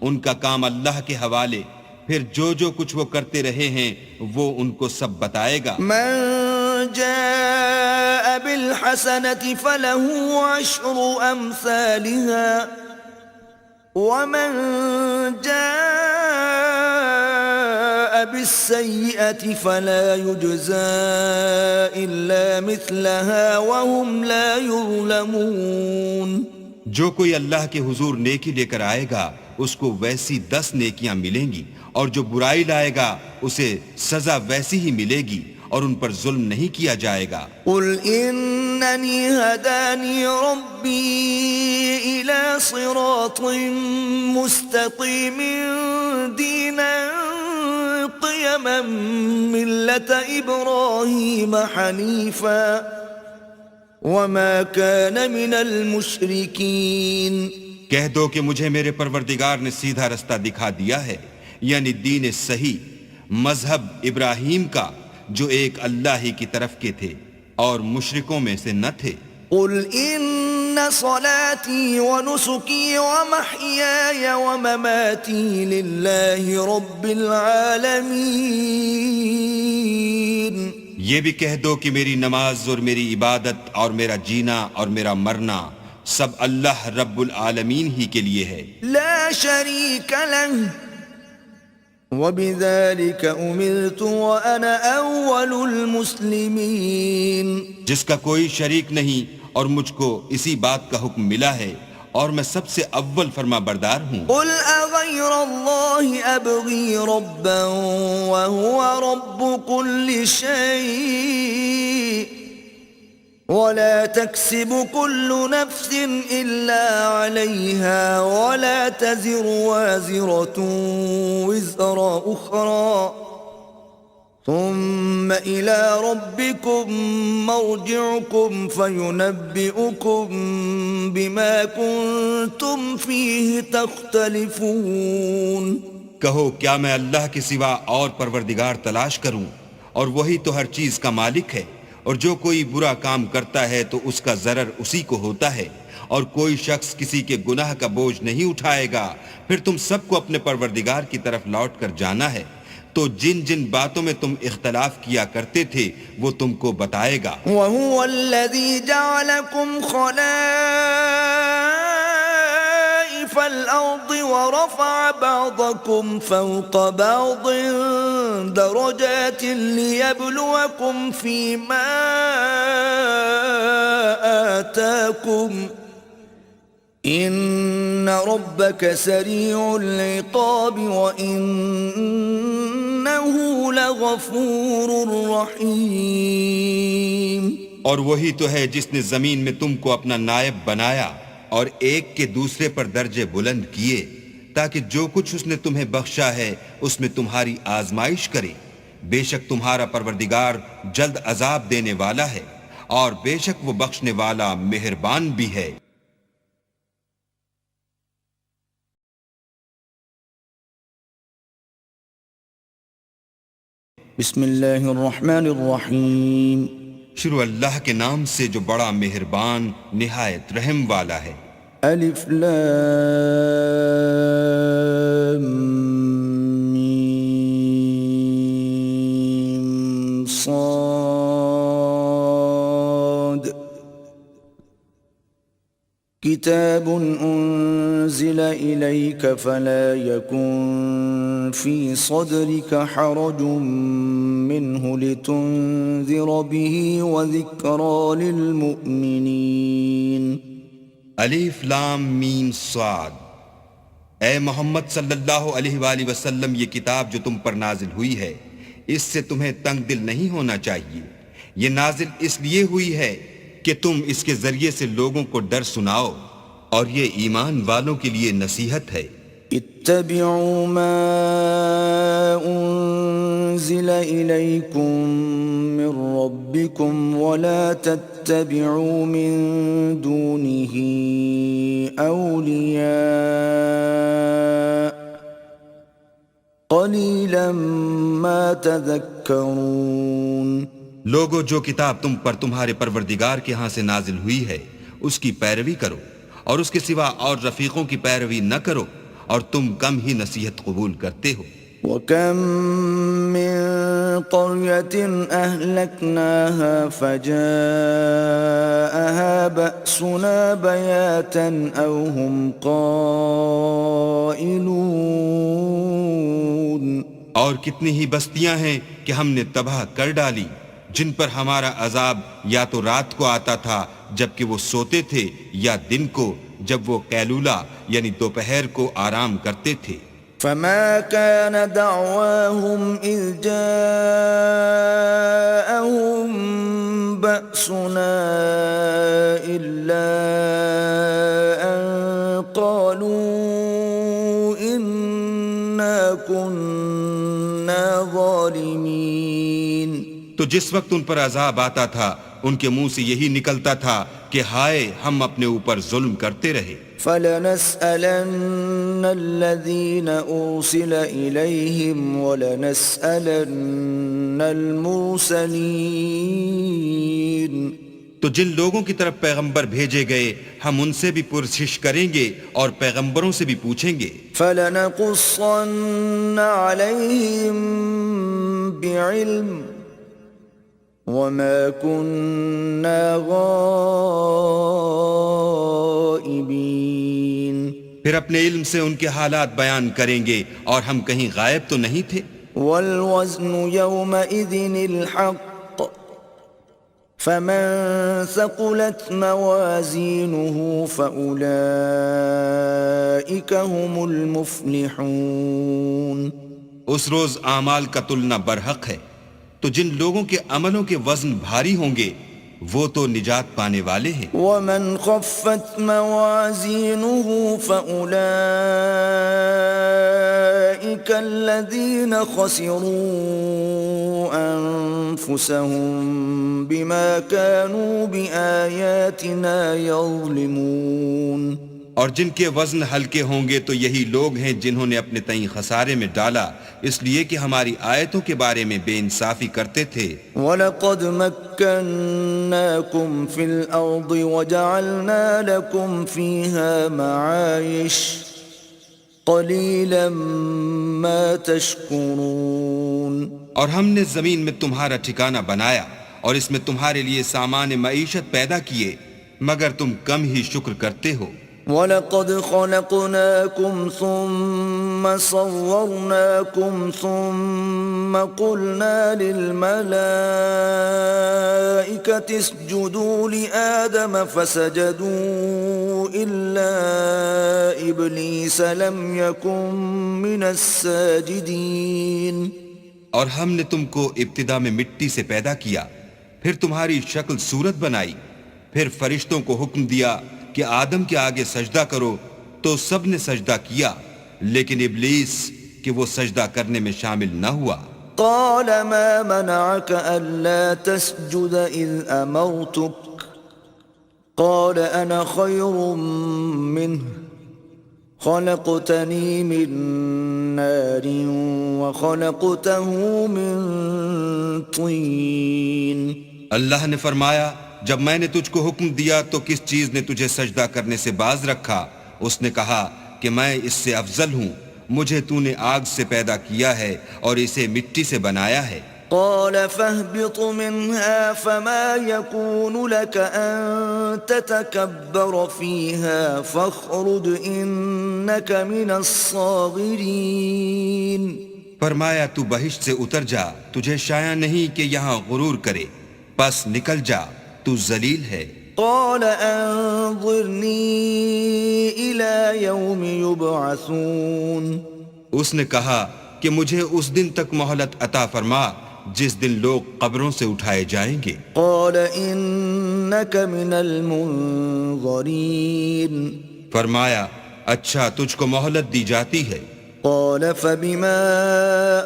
ان کا کام اللہ کے حوالے، پھر جو جو کچھ وہ کرتے رہے ہیں وہ ان کو سب بتائے گا۔ من جاء بالحسنة فله عشر أمثالها ومن جاء بالسيئة فلا يجزى إلا مثلها وهم لا يظلمون۔ جو کوئی اللہ کے حضور نیکی لے کر آئے گا اس کو ویسی 10 نیکیاں ملیں گی، اور جو برائی لائے گا اسے سزا ویسی ہی ملے گی اور ان پر ظلم نہیں کیا جائے گا۔ قل اننی ہدانی ربی الى صراط مستقیم دینا قیما ملت ابراہیم حنیفا وما كان من المشرکین۔ کہہ دو کہ مجھے میرے پروردگار نے سیدھا رستہ دکھا دیا ہے، یعنی دین صحیح، مذہب ابراہیم کا جو ایک اللہ ہی کی طرف کے تھے اور مشرکوں میں سے نہ تھے۔ قل ان صلاتي ونسكي ومحياي ومماتي لله رب العالمين۔ یہ بھی کہہ دو کہ میری نماز اور میری عبادت اور میرا جینا اور میرا مرنا سب اللہ رب العالمین ہی کے لیے ہے، لا شريك له وبذلك أمرت وأنا أول المسلمين۔ جس کا کوئی شریک نہیں اور مجھ کو اسی بات کا حکم ملا ہے اور میں سب سے اول فرما بردار ہوں۔ قل أغير الله أبغي ربا وهو رب كل شيء ولا تكسب كل نفس إلا عليها ولا تزر وازرة وزر أخرى ثم إلى ربكم مرجعكم فينبئكم بما كنتم فيه تختلفون۔ کہو کیا میں اللہ کے سوا اور پروردگار تلاش کروں، اور وہی تو ہر چیز کا مالک ہے، اور جو کوئی برا کام کرتا ہے تو اس کا ضرر اسی کو ہوتا ہے، اور کوئی شخص کسی کے گناہ کا بوجھ نہیں اٹھائے گا، پھر تم سب کو اپنے پروردگار کی طرف لوٹ کر جانا ہے، تو جن جن باتوں میں تم اختلاف کیا کرتے تھے وہ تم کو بتائے گا۔ وَهُوَ الَّذِي جَعَلَكُمْ خَلَائِفَ الْأَرْضِ وَرَفَعَ بَعْضَكُمْ فَوْقَ بَعْضٍ درجات ليبلوكم فيما آتاكم إن ربك سريع العقاب وإنه لغفور رحيم. اور وہی تو ہے جس نے زمین میں تم کو اپنا نائب بنایا اور ایک کے دوسرے پر درجے بلند کیے تاکہ جو کچھ اس نے تمہیں بخشا ہے اس میں تمہاری آزمائش کرے. بے شک تمہارا پروردگار جلد عذاب دینے والا ہے اور بے شک وہ بخشنے والا مہربان بھی ہے. بسم اللہ الرحمن الرحیم. شروع اللہ کے نام سے جو بڑا مہربان نہایت رحم والا ہے. الف لام میم صاد. کتاب انزل الیک فلا یکن فی صدرک حرج منه لتنذر به وذکرى للمؤمنین. الف لام میم صاد. اے محمد صلی اللہ علیہ وآلہ وسلم، یہ کتاب جو تم پر نازل ہوئی ہے اس سے تمہیں تنگ دل نہیں ہونا چاہیے. یہ نازل اس لیے ہوئی ہے کہ تم اس کے ذریعے سے لوگوں کو ڈر سناؤ اور یہ ایمان والوں کے لیے نصیحت ہے. اتبعوا ما انزل الیکم من ربکم ولا تتبعوا من دونه اولیاء قلیلا ما تذکرون. لوگو، جو کتاب تم پر تمہارے پروردگار کے ہاں سے نازل ہوئی ہے اس کی پیروی کرو اور اس کے سوا اور رفیقوں کی پیروی نہ کرو اور تم کم ہی نصیحت قبول کرتے ہو. وَكَم مِّن قَرْيَةٍ أَهْلَكْنَاهَا فَجَاءَهَا بَأْسُنَا بَيَاتًا أَوْ هُمْ قَائِلُونَ. اور کتنی ہی بستیاں ہیں کہ ہم نے تباہ کر ڈالی جن پر ہمارا عذاب یا تو رات کو آتا تھا جبکہ وہ سوتے تھے یا دن کو جب وہ قیلولہ یعنی دوپہر کو آرام کرتے تھے. فما كان دعواهم إذ جاءهم بأسنا إلا أن قالوا إنا كنا ظالمين. تو جس وقت ان پر عذاب آتا تھا ان کے منہ سے یہی نکلتا تھا کہ ہائے ہم اپنے اوپر ظلم کرتے رہے. فَلَنَسْأَلَنَّ الَّذِينَ أُرْسِلَ إِلَيْهِمْ وَلَنَسْأَلَنَّ الْمُرْسَلِينَ. تو جن لوگوں کی طرف پیغمبر بھیجے گئے ہم ان سے بھی پرسش کریں گے اور پیغمبروں سے بھی پوچھیں گے. فَلَنَقُصَّنَّ عَلَيْهِمْ بِعِلْمٍ وَمَا كُنَّا غَائِبِينَ. پھر اپنے علم سے ان کے حالات بیان کریں گے اور ہم کہیں غائب تو نہیں تھے. وَالْوَزْنُ يَوْمَئِذٍ الْحَقُّ فَمَنْ ثَقُلَتْ مَوَازِينُهُ فَأُولَئِكَ هُمُ الْمُفْلِحُونَ. اس روز اعمال کا تلنا برحق ہے، تو جن لوگوں کے عملوں کے وزن بھاری ہوں گے وہ تو نجات پانے والے ہیں. وَمَنْ خَفَّتْ مَوَازِينُهُ فَأُولَئِكَ الَّذِينَ خَسِرُوا أَنفُسَهُمْ بِمَا كَانُوا بِآيَاتِنَا يَظْلِمُونَ. اور جن کے وزن ہلکے ہوں گے تو یہی لوگ ہیں جنہوں نے اپنے تئیں خسارے میں ڈالا اس لیے کہ ہماری آیتوں کے بارے میں بے انصافی کرتے تھے. وَلَقَدْ مَكَّنَّاكُمْ فِي الْأَرْضِ وَجَعَلْنَا لَكُمْ فِيهَا مَعَايِشَ قَلِيلًا مَا تَشْكُرُونَ. اور ہم نے زمین میں تمہارا ٹھکانہ بنایا اور اس میں تمہارے لیے سامان معیشت پیدا کیے مگر تم کم ہی شکر کرتے ہو. وَلَقَدْ خَلَقْنَاكُمْ ثُمَّ صَوَّرْنَاكُمْ ثُمَّ قُلْنَا لِلْمَلَائِكَةِ اسْجُدُوا لِآدَمَ فَسَجَدُوا إِلَّا إِبْلِيسَ لَمْ يَكُنْ مِنَ السَّاجِدِينَ۔ اور ہم نے تم کو ابتدا میں مٹی سے پیدا کیا، پھر تمہاری شکل صورت بنائی، پھر فرشتوں کو حکم دیا کہ آدم کے آگے سجدہ کرو تو سب نے سجدہ کیا، لیکن ابلیس کہ وہ سجدہ کرنے میں شامل نہ ہوا۔ قال ما منعك ألا تسجد إذ أمرتك قال أنا خير منه خلقتني من نار وخلقته من طين۔ اللہ نے فرمایا جب میں نے تجھ کو حکم دیا تو کس چیز نے تجھے سجدہ کرنے سے باز رکھا؟ اس نے کہا کہ میں اس سے افضل ہوں، مجھے تو نے آگ سے پیدا کیا ہے اور اسے مٹی سے بنایا ہے۔ قال فاهبط منها فما يكون لك أن تتكبر فيها فاخرج إنك من الصاغرين۔ فرمایا تو بہشت سے اتر جا، تجھے شایع نہیں کہ یہاں غرور کرے، پس نکل جا، تو ذلیل ہے۔ قال انظرني إلى يوم يبعثون۔ اس نے کہا کہ مجھے اس دن تک مہلت عطا فرما جس دن لوگ قبروں سے اٹھائے جائیں گے۔ قال إنك من المنظرين۔ فرمایا اچھا تجھ کو مہلت دی جاتی ہے۔ قال فبما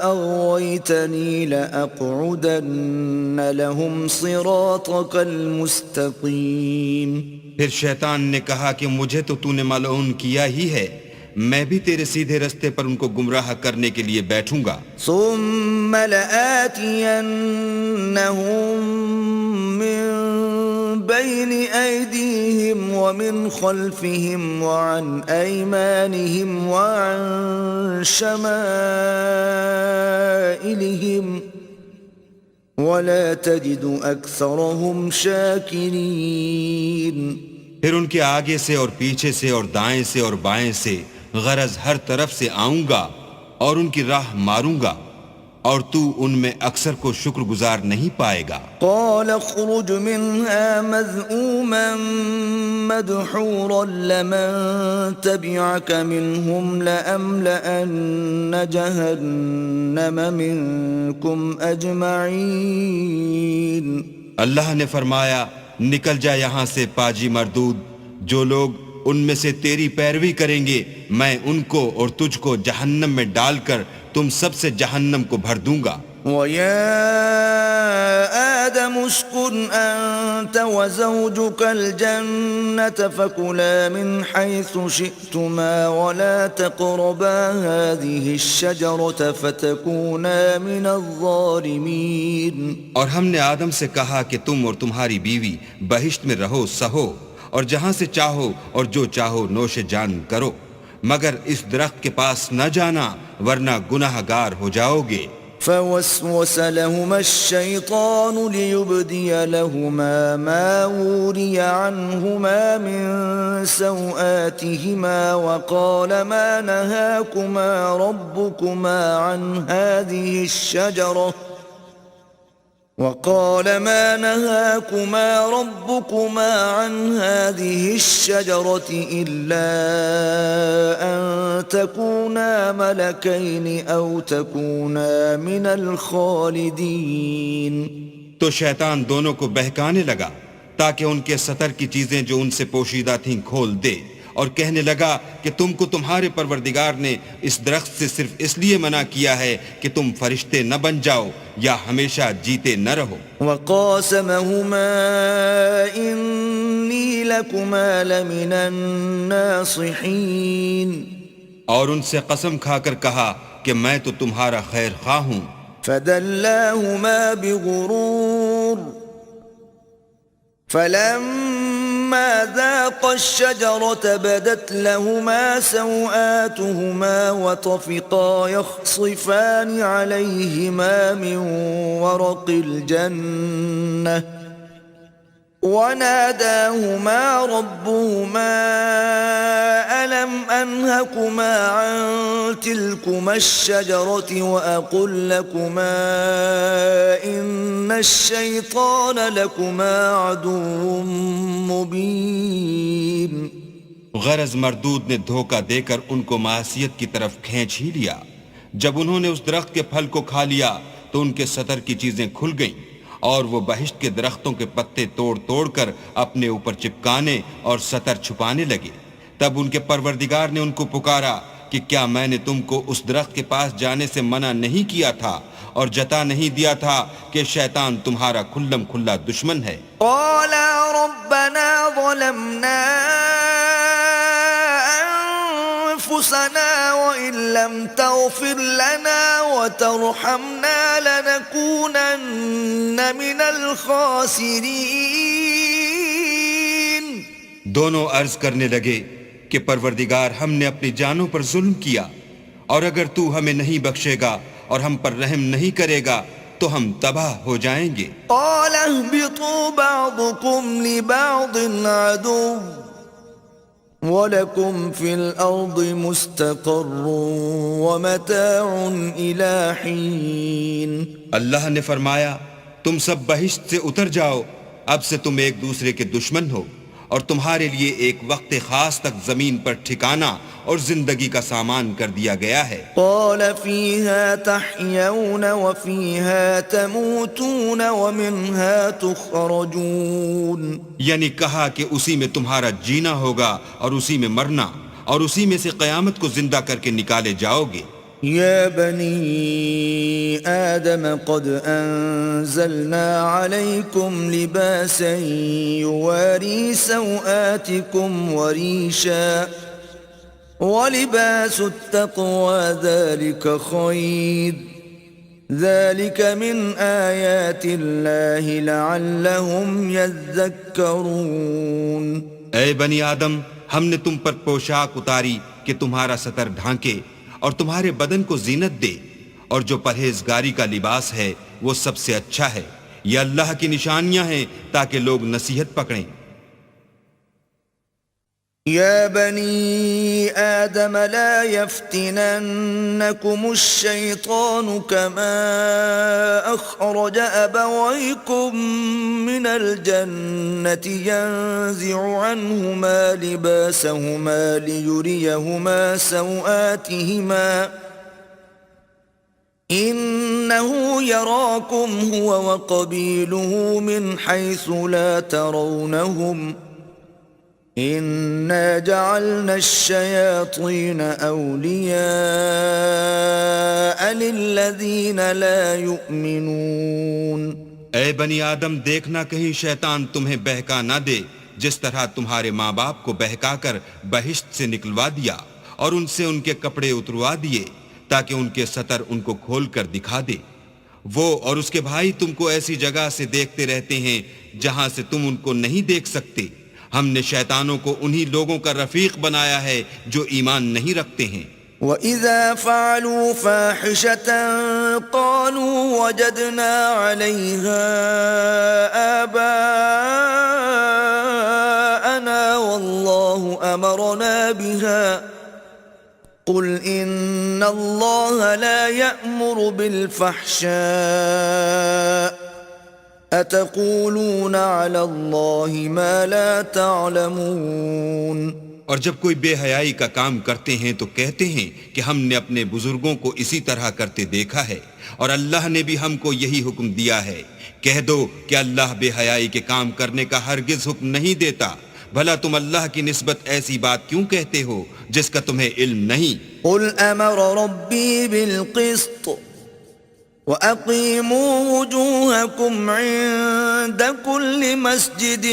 أغويتني لأقعدن لهم صراطك المستقيم۔ پھر شیطان نے کہا کہ مجھے تو نے ملعون کیا ہی ہے، میں بھی تیرے سیدھے رستے پر ان کو گمراہ کرنے کے لیے بیٹھوں گا۔ ثم لآتينهم من بين أيديهم ومن خلفهم وعن أيمانهم وعن شمائلهم ولا تجد أكثرهم شاكرين۔ پھر ان کے آگے سے اور پیچھے سے اور دائیں سے اور بائیں سے، غرض ہر طرف سے آؤں گا اور ان کی راہ ماروں گا، اور تو ان میں اکثر کو شکر گزار نہیں پائے گا۔ قال اخرج منها مذءوما مدحورا لمن تبعك منهم لأملأن جهنم منكم أجمعين۔ اللہ نے فرمایا نکل جا یہاں سے پاجی مردود، جو لوگ ان میں سے تیری پیروی کریں گے میں ان کو اور تجھ کو جہنم میں ڈال کر تم سب سے جہنم کو بھر دوں گا۔ وَيَا آدَمُ اسْكُنْ أَنْتَ وَزَوْجُكَ الْجَنَّةَ فَكُلَا مِنْ حَيْثُ شِئْتُمَا وَلَا تَقْرَبَا هَذِهِ الشَّجَرَةَ فَتَكُونَا مِنَ الظَّالِمِينَ۔ اور ہم نے آدم سے کہا کہ تم اور تمہاری بیوی بہشت میں رہو سہو، اور جہاں سے چاہو اور جو چاہو نوش جان کرو، مگر اس درخت کے پاس نہ جانا ورنہ گناہ گار ہو جاؤ گے۔ فوسوس لهما الشيطان ليبدي لهما ما وري عنهما من سوآتهما وقال ما نهاكما ربكما عن هذه الشجرة إلا أن تكونا ملكين أو تكونا من الخالدين۔ تو شیطان دونوں کو بہکانے لگا تاکہ ان کے سطر کی چیزیں جو ان سے پوشیدہ تھیں کھول دے، اور کہنے لگا کہ تم کو تمہارے پروردگار نے اس درخت سے صرف اس لیے منع کیا ہے کہ تم فرشتے نہ بن جاؤ یا ہمیشہ جیتے نہ رہو۔ وقاسمهما إني لكما لمن الناصحين۔ اور ان سے قسم کھا کر کہا کہ میں تو تمہارا خیر خواہ ہوں۔ فدلاهما بغرور فلما ذاقا الشجرة بدت لهما سوآتهما وطفقا يخصفان عليهما من ورق الجنة وناداهما ربهما أنهاكما عن تلكما الشجرة وأقل لكما إن الشيطان لكما عدو مبين. غرض مردود نے دھوکہ دے کر ان کو معصیت کی طرف کھینچ ہی لیا. جب انہوں نے اس درخت کے پھل کو کھا لیا تو ان کے سطر کی چیزیں کھل گئیں اور وہ بہشت کے درختوں کے پتے توڑ توڑ کر اپنے اوپر چپکانے اور سطر چھپانے لگے. تب ان کے پروردگار نے ان کو پکارا کہ کیا میں نے تم کو اس درخت کے پاس جانے سے منع نہیں کیا تھا اور جتا نہیں دیا تھا کہ شیطان تمہارا کھلم کھلا دشمن ہے. قالا ربنا ظلمنا أنفسنا وإن لم تغفر لنا وترحمنا لنكونن من الخاسرين. دونوں عرض کرنے لگے کہ پروردگار ہم نے اپنی جانوں پر ظلم کیا اور اگر تو ہمیں نہیں بخشے گا اور ہم پر رحم نہیں کرے گا تو ہم تباہ ہو جائیں گے. قال اهبطوا بعضكم لبعض عدو وَلَكُمْ فِي الْأَرْضِ مُسْتَقَرٌّ وَمَتَاعٌ إِلَىٰ حِينٍ. اللہ نے فرمایا تم سب بہشت سے اتر جاؤ، اب سے تم ایک دوسرے کے دشمن ہو اور تمہارے لیے ایک وقت خاص تک زمین پر ٹھکانہ اور زندگی کا سامان کر دیا گیا ہے. قال فيها تحيون وفيها تموتون ومنها تخرجون. یعنی کہا کہ اسی میں تمہارا جینا ہوگا اور اسی میں مرنا اور اسی میں سے قیامت کو زندہ کر کے نکالے جاؤ گے. يا بني آدم قد أنزلنا عليكم لباسا يواري سوآتكم وريشا ولباس التقوى ذلك خير ذلك من آيات الله لعلهم يذكرون. اے بنی آدم ہم نے تم پر پوشاک اتاری کہ تمہارا سطر ڈھانکے اور تمہارے بدن کو زینت دے اور جو پرہیزگاری کا لباس ہے وہ سب سے اچھا ہے. یہ اللہ کی نشانیاں ہیں تاکہ لوگ نصیحت پکڑیں. يا بني آدم لا يفتننكم الشيطان كما أخرج أبويكم من الجنة ينزع عنهما لباسهما ليريهما سوآتهما إنه يراكم هو وقبيله من حيث لا ترونهم إِنَّا جَعَلْنَا الشَّيَاطِينَ أَوْلِيَاءَ لِلَّذِينَ لَا يُؤْمِنُونَ. اے بنی آدم دیکھنا کہیں شیطان تمہیں بہکا نہ دے جس طرح تمہارے ماں باپ کو بہکا کر بہشت سے نکلوا دیا اور ان سے ان کے کپڑے اتروا دیے تاکہ ان کے سطر ان کو کھول کر دکھا دے. وہ اور اس کے بھائی تم کو ایسی جگہ سے دیکھتے رہتے ہیں جہاں سے تم ان کو نہیں دیکھ سکتے. ہم نے شیطانوں کو انہی لوگوں کا رفیق بنایا ہے جو ایمان نہیں رکھتے ہیں. وَإِذَا فَعَلُوا فَاحِشَةً قَالُوا وَجَدْنَا عَلَيْهَا آبَاءَنَا وَاللَّهُ أَمَرَنَا بِهَا قُلْ إِنَّ اللَّهَ لَا يَأْمُرُ بِالْفَحْشَاءِ أَتَقُولُونَ عَلَى اللَّهِ مَا لَا تَعْلَمُونَ. اور جب کوئی بے حیائی کا کام کرتے ہیں تو کہتے ہیں کہ ہم نے اپنے بزرگوں کو اسی طرح کرتے دیکھا ہے اور اللہ نے بھی ہم کو یہی حکم دیا ہے. کہہ دو کہ اللہ بے حیائی کے کام کرنے کا ہرگز حکم نہیں دیتا. بھلا تم اللہ کی نسبت ایسی بات کیوں کہتے ہو جس کا تمہیں علم نہیں؟ قُلْ أَمَرَ رَبِّي بِالْقِسْطِ وَأَقِيمُوا وُجُوهَكُمْ عِندَ كُلِّ مَسْجِدٍ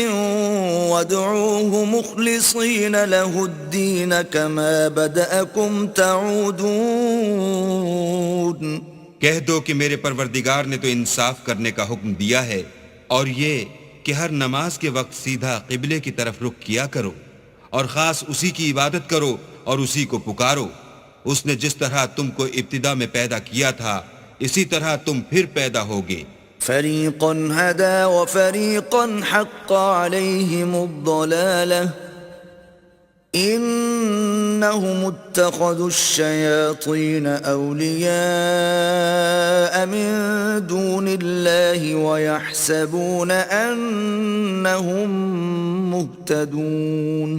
وَادْعُوهُ مُخْلِصِينَ لَهُ الدِّينَ كَمَا بَدَأَكُمْ تَعُودُونَ. کہہ دو کہ میرے پروردگار نے تو انصاف کرنے کا حکم دیا ہے اور یہ کہ ہر نماز کے وقت سیدھا قبلے کی طرف رخ کیا کرو اور خاص اسی کی عبادت کرو اور اسی کو پکارو. اس نے جس طرح تم کو ابتدا میں پیدا کیا تھا اسی طرح تم پھر پیدا ہوگے. فَرِيقًا هَدَى وَفَرِيقًا حَقَّ عَلَيْهِمُ الضَّلَالَةُ إِنَّ إنهم اتخذوا الشياطين أولياء من دون الله ويحسبون أنهم مهتدون.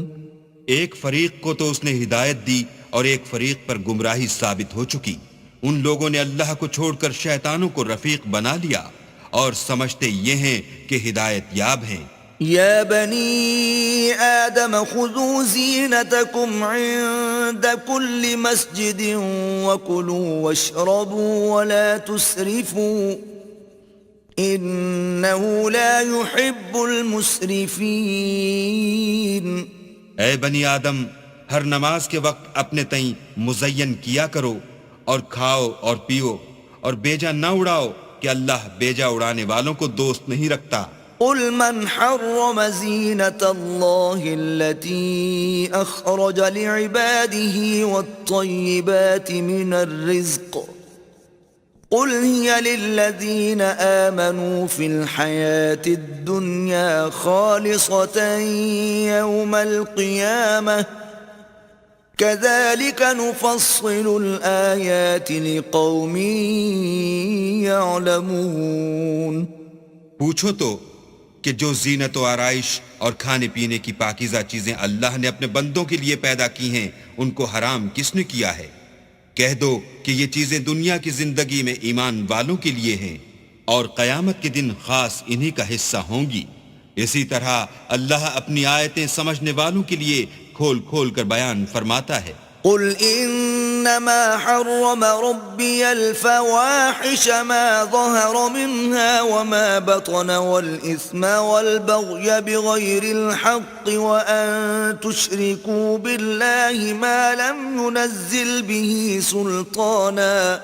ایک فریق کو تو اس نے ہدایت دی اور ایک فریق پر گمراہی ثابت ہو چکی. ان لوگوں نے اللہ کو چھوڑ کر شیطانوں کو رفیق بنا لیا اور سمجھتے یہ ہیں کہ ہدایت یاب ہیں. يا بني آدم خذوا زينتكم عند كل مسجد وكلوا واشربوا ولا تسرفوا إنه لا يحب المسرفين. اے بنی آدم، ہر نماز کے وقت اپنے تئیں مزین کیا کرو اور کھاؤ اور پیو اور بیجا نہ اڑاؤ کہ اللہ بیجا اڑانے والوں کو دوست نہیں رکھتا. قل من حرم زينة الله التي أخرج لعباده والطيبات من الرزق قل هي للذين آمنوا في الحياة الدنيا خالصة يوم القيامة كذلك نفصل الآيات لقوم يعلمون. پوچھو تو کہ جو زینت و آرائش اور کھانے پینے کی پاکیزہ چیزیں اللہ نے اپنے بندوں کے لیے پیدا کی ہیں ان کو حرام کس نے کیا ہے؟ کہہ دو کہ یہ چیزیں دنیا کی زندگی میں ایمان والوں کے لیے ہیں اور قیامت کے دن خاص انہی کا حصہ ہوں گی. اسی طرح اللہ اپنی آیتیں سمجھنے والوں کے لیے کھول کھول کر بیان فرماتا ہے. قل إنما حرم ربي الفواحش ما ظهر منها وما بطن والإثم والبغي بغير الحق وأن تشركوا بالله ما لم ينزل به سلطانا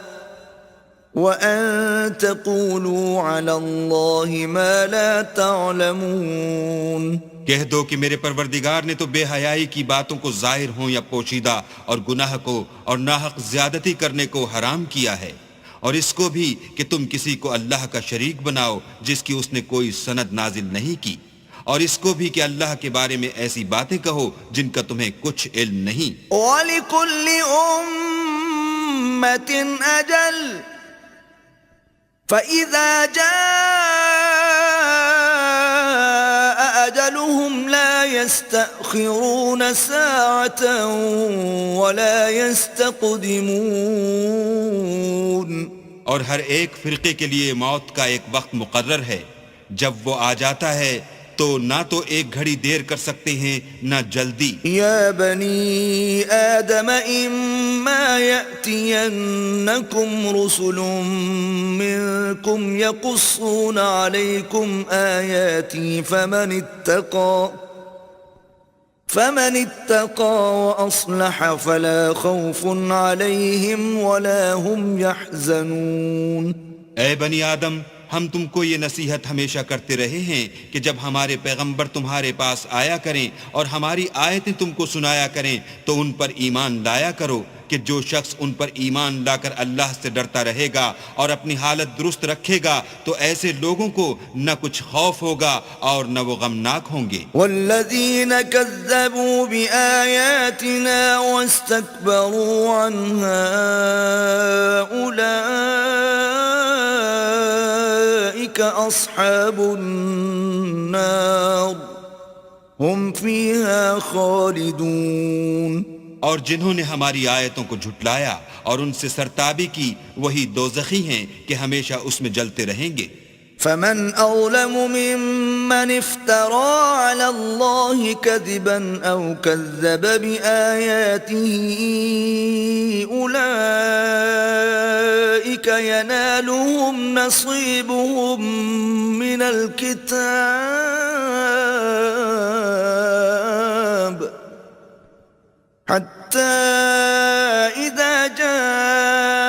وأن تقولوا على الله ما لا تعلمون. کہہ دو کہ میرے پروردگار نے تو بے حیائی کی باتوں کو ظاہر ہوں یا پوشیدہ اور گناہ کو اور ناحق زیادتی کرنے کو حرام کیا ہے، اور اس کو بھی کہ تم کسی کو اللہ کا شریک بناؤ جس کی اس نے کوئی سند نازل نہیں کی، اور اس کو بھی کہ اللہ کے بارے میں ایسی باتیں کہو جن کا تمہیں کچھ علم نہیں. وَلِكُلِّ أُمَّةٍ أَجَلٌ فَإِذَا جَاءَ أَجَلُهُمْ لَا يَسْتَأْخِرُونَ سَاعَةً وَلَا يَسْتَقْدِمُونَ. اور ہر ایک فرقے کے لیے موت کا ایک وقت مقرر ہے، جب وہ آ جاتا ہے تو نہ تو ایک گھڑی دیر کر سکتے ہیں نہ جلدی. يا بني آدم إما يأتينكم رسل منكم يقصون عليكم آياتي فمن اتقى وأصلح فلا خوف عليهم ولا هم يحزنون. اے بنی آدم، ہم تم کو یہ نصیحت ہمیشہ کرتے رہے ہیں کہ جب ہمارے پیغمبر تمہارے پاس آیا کریں اور ہماری آیتیں تم کو سنایا کریں تو ان پر ایمان لایا کرو کہ جو شخص ان پر ایمان لا کر اللہ سے ڈرتا رہے گا اور اپنی حالت درست رکھے گا تو ایسے لوگوں کو نہ کچھ خوف ہوگا اور نہ وہ غمناک ہوں گے. والذین کذبوا بآیاتنا واستکبروا عنها أولئک اصحاب النار هم فیها خالدون. اور جنہوں نے ہماری آیتوں کو جھٹلایا اور ان سے سرتابی کی وہی دوزخی ہیں کہ ہمیشہ اس میں جلتے رہیں گے. فمن أظلم ممن افترى على الله كذبا أو كذب بآياته أولئك ينالهم نصيبهم من الكتاب حتى إذا جاءتهم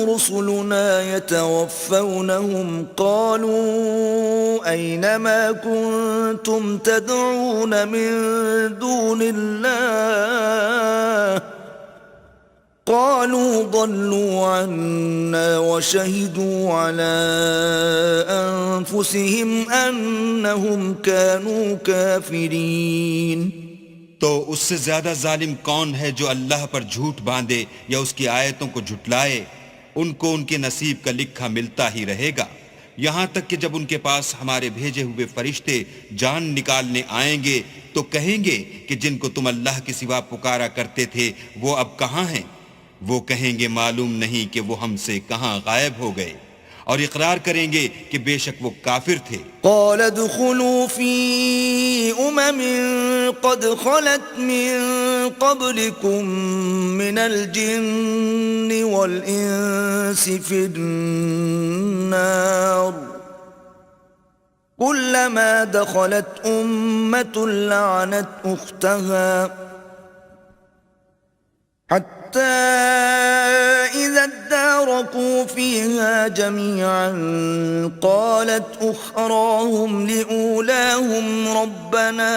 رسلنا يتوفونهم قالوا أين ما كنتم تدعون من دون الله قالوا ضلوا عنا وشهدوا على أنفسهم أنهم كانوا كافرين. تو اس سے زیادہ ظالم کون ہے جو اللہ پر جھوٹ باندھے یا اس کی آیتوں کو جھٹلائے؟ ان کو ان کے نصیب کا لکھا ملتا ہی رہے گا، یہاں تک کہ جب ان کے پاس ہمارے بھیجے ہوئے فرشتے جان نکالنے آئیں گے تو کہیں گے کہ جن کو تم اللہ کے سوا پکارا کرتے تھے وہ اب کہاں ہیں؟ وہ کہیں گے معلوم نہیں کہ وہ ہم سے کہاں غائب ہو گئے، اور اقرار کریں گے کہ بے شک وہ کافر تھے۔ قال ادخلوا في قد خلت من قبلكم من الجن والإنس في النار كلما دخلت أمة لعنت أختها حتى إذا اداركوا فيها جميعا قالت أخراهم لأولاهم ربنا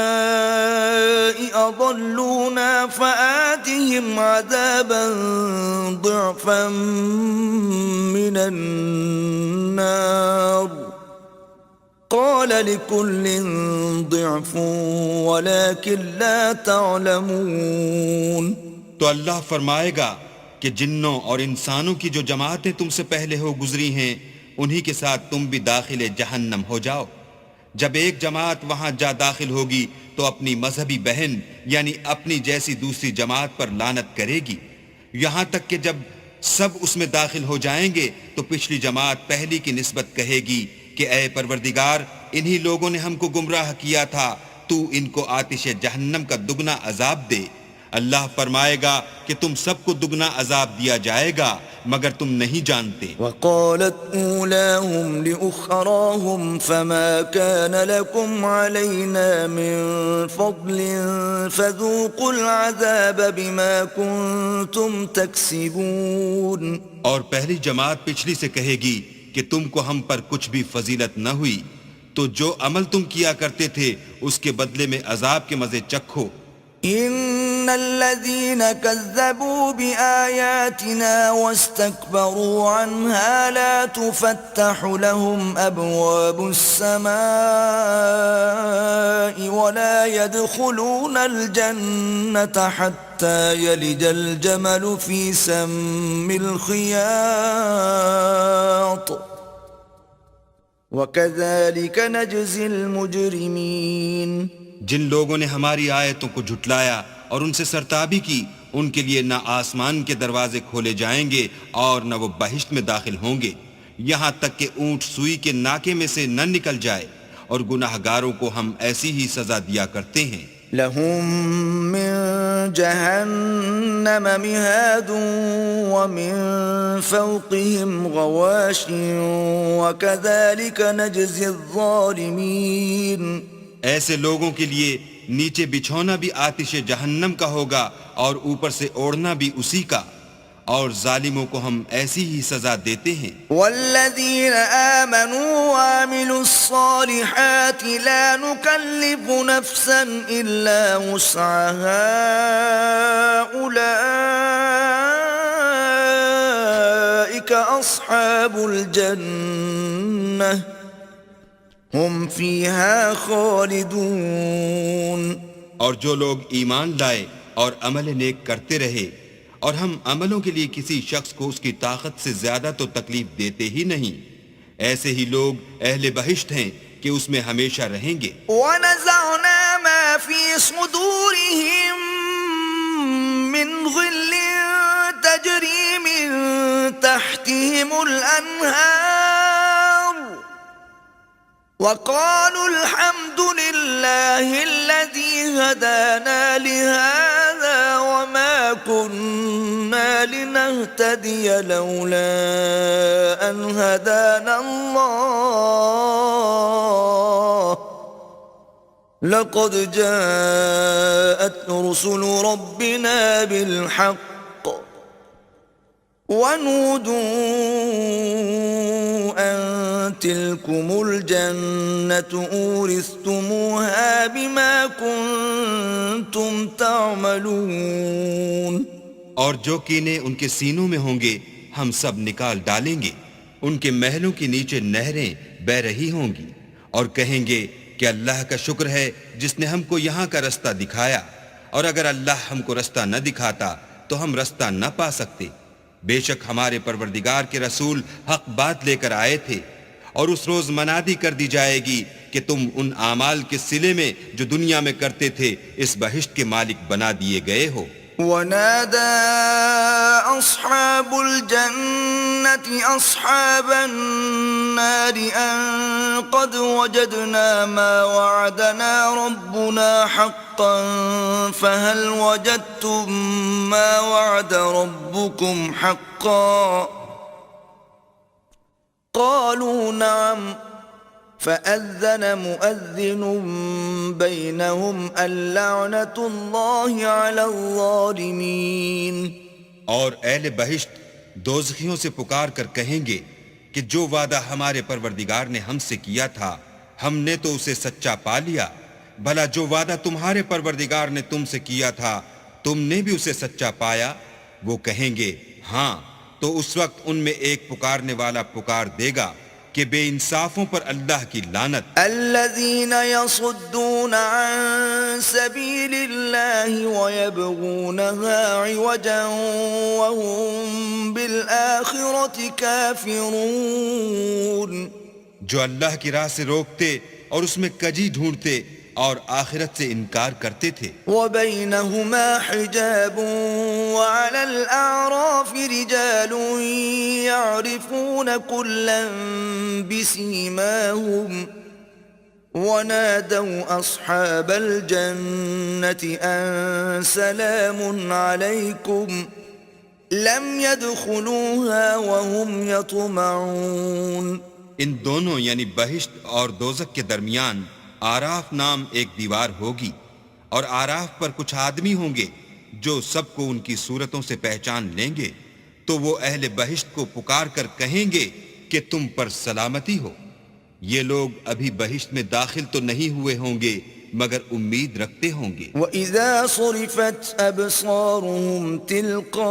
هؤلاء أضلونا فآتهم عذابا ضعفا من النار قال لكل ضعف ولكن لا تعلمون۔ تو اللہ فرمائے گا کہ جنوں اور انسانوں کی جو جماعتیں تم سے پہلے ہو گزری ہیں انہی کے ساتھ تم بھی داخل جہنم ہو جاؤ۔ جب ایک جماعت وہاں جا داخل ہوگی تو اپنی مذہبی بہن یعنی اپنی جیسی دوسری جماعت پر لعنت کرے گی، یہاں تک کہ جب سب اس میں داخل ہو جائیں گے تو پچھلی جماعت پہلی کی نسبت کہے گی کہ اے پروردگار انہی لوگوں نے ہم کو گمراہ کیا تھا، تو ان کو آتش جہنم کا دگنا عذاب دے۔ اللہ فرمائے گا کہ تم سب کو دگنا عذاب دیا جائے گا مگر تم نہیں جانتے۔ وقالت اولاهم لأخراهم فما كان لكم علينا من فضل فذوقوا العذاب بما كنتم تكسبون۔ اور پہلی جماعت پچھلی سے کہے گی کہ تم کو ہم پر کچھ بھی فضیلت نہ ہوئی، تو جو عمل تم کیا کرتے تھے اس کے بدلے میں عذاب کے مزے چکھو۔ ان الذين كذبوا بآياتنا واستكبروا عنها لا تفتح لهم ابواب السماء ولا يدخلون الجنة حتى يلج الجمل في سم الخياط وكذلك نجزي المجرمين۔ جن لوگوں نے ہماری آیتوں کو جھٹلایا اور ان سے سرتابی کی ان کے لیے نہ آسمان کے دروازے کھولے جائیں گے اور نہ وہ بہشت میں داخل ہوں گے یہاں تک کہ اونٹ سوئی کے ناکے میں سے نہ نکل جائے، اور گناہ گاروں کو ہم ایسی ہی سزا دیا کرتے ہیں۔ لهم من جهنم مهاد ومن فوقهم غواش وكذلك نجزي الظالمين۔ ایسے لوگوں کے لیے نیچے بچھونا بھی آتش جہنم کا ہوگا اور اوپر سے اوڑھنا بھی اسی کا، اور ظالموں کو ہم ایسی ہی سزا دیتے ہیں۔ والذین آمنوا وعملوا الصالحات لا نکلف نفسا الا وسعها اولئک اصحاب الجنہ ہم فیہا خالدون۔ اور جو لوگ ایمان لائے اور عمل نیک کرتے رہے اور ہم عملوں کے لیے کسی شخص کو اس کی طاقت سے زیادہ تو تکلیف دیتے ہی نہیں، ایسے ہی لوگ اہل بہشت ہیں کہ اس میں ہمیشہ رہیں گے۔ وَنَزَعْنَا مَا فِي صُدُورِهِم مِّن غِلٍّ تَجْرِي مِن تَحْتِهِمُ الْأَنْهَارُ وَقَالُوا الْحَمْدُ لِلَّهِ الَّذِي هَدَانَا لِهَذَا وَمَا كُنَّا لِنَهْتَدِيَ لَوْلَا أَنْ هَدَانَا اللَّهُ لَقَدْ جَاءَتْ رُسُلُ رَبِّنَا بِالْحَقِّ وَنُودُوا أَن تِلْكُمُ الْجَنَّةُ أُورِثْتُمُوهَا بِمَا كُنتُمْ تَعْمَلُونَ۔ اور جو کینے ان کے سینوں میں ہوں گے ہم سب نکال ڈالیں گے، ان کے محلوں کے نیچے نہریں بہ رہی ہوں گی، اور کہیں گے کہ اللہ کا شکر ہے جس نے ہم کو یہاں کا رستہ دکھایا، اور اگر اللہ ہم کو رستہ نہ دکھاتا تو ہم رستہ نہ پا سکتے۔ بے شک ہمارے پروردگار کے رسول حق بات لے کر آئے تھے، اور اس روز منادی کر دی جائے گی کہ تم ان اعمال کے صلے میں جو دنیا میں کرتے تھے اس بہشت کے مالک بنا دیے گئے ہو۔ ونادى أصحاب الجنة أصحاب النار أن قد وجدنا ما وعدنا ربنا حقا فهل وجدتم ما وعد ربكم حقا قالوا نعم فأذن مؤذن بينهم اللعنة الله على الظالمين۔ اور اہل بہشت دوزخیوں سے پکار کر کہیں گے کہ جو وعدہ ہمارے پروردگار نے ہم سے کیا تھا ہم نے تو اسے سچا پا لیا، بھلا جو وعدہ تمہارے پروردگار نے تم سے کیا تھا تم نے بھی اسے سچا پایا؟ وہ کہیں گے ہاں، تو اس وقت ان میں ایک پکارنے والا پکار دے گا کہ بے انصافوں پر اللہ کی لعنت۔ الذين يصدون عن سبيل الله ويبغونها عوجا وهم بالآخرة كافرون، جو اللہ کی راہ سے روکتے اور اس میں کجی ڈھونڈتے اور آخرت سے انکار کرتے تھے۔ وبينهما حجاب وعلى الأعراف رجال يعرفون كلا بسيماهم ونادوا أصحاب الجنة أن سلام عليكم لم يدخلوها وهم يطمعون۔ ان دونوں یعنی بہشت اور دوزخ کے درمیان آراف نام ایک دیوار ہوگی، اور آراف پر کچھ آدمی ہوں گے جو سب کو ان کی صورتوں سے پہچان لیں گے، تو وہ اہل بہشت کو پکار کر کہیں گے کہ تم پر سلامتی ہو۔ یہ لوگ ابھی بہشت میں داخل تو نہیں ہوئے ہوں گے مگر امید رکھتے ہوں گے۔ وَإِذَا صُرِفَتْ أَبْصَارُهُمْ تِلْقَاءَ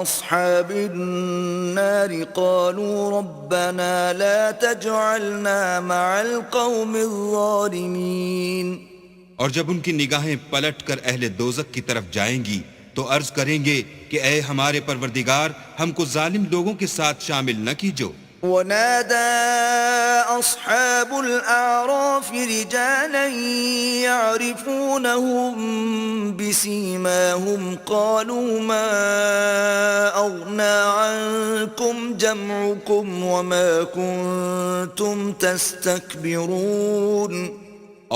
أَصْحَابِ النَّارِ قَالُوا رَبَّنَا لَا تَجْعَلْنَا مَعَ الْقَوْمِ الظَّالِمِينَ۔ اور جب ان کی نگاہیں پلٹ کر اہل دوزخ کی طرف جائیں گی تو عرض کریں گے کہ اے ہمارے پروردگار ہم کو ظالم لوگوں کے ساتھ شامل نہ کیجو۔ ونادى أصحاب الأعراف رجالا يعرفونهم بسيماهم قالوا ما أغنى عنكم جمعكم وما كنتم تستكبرون۔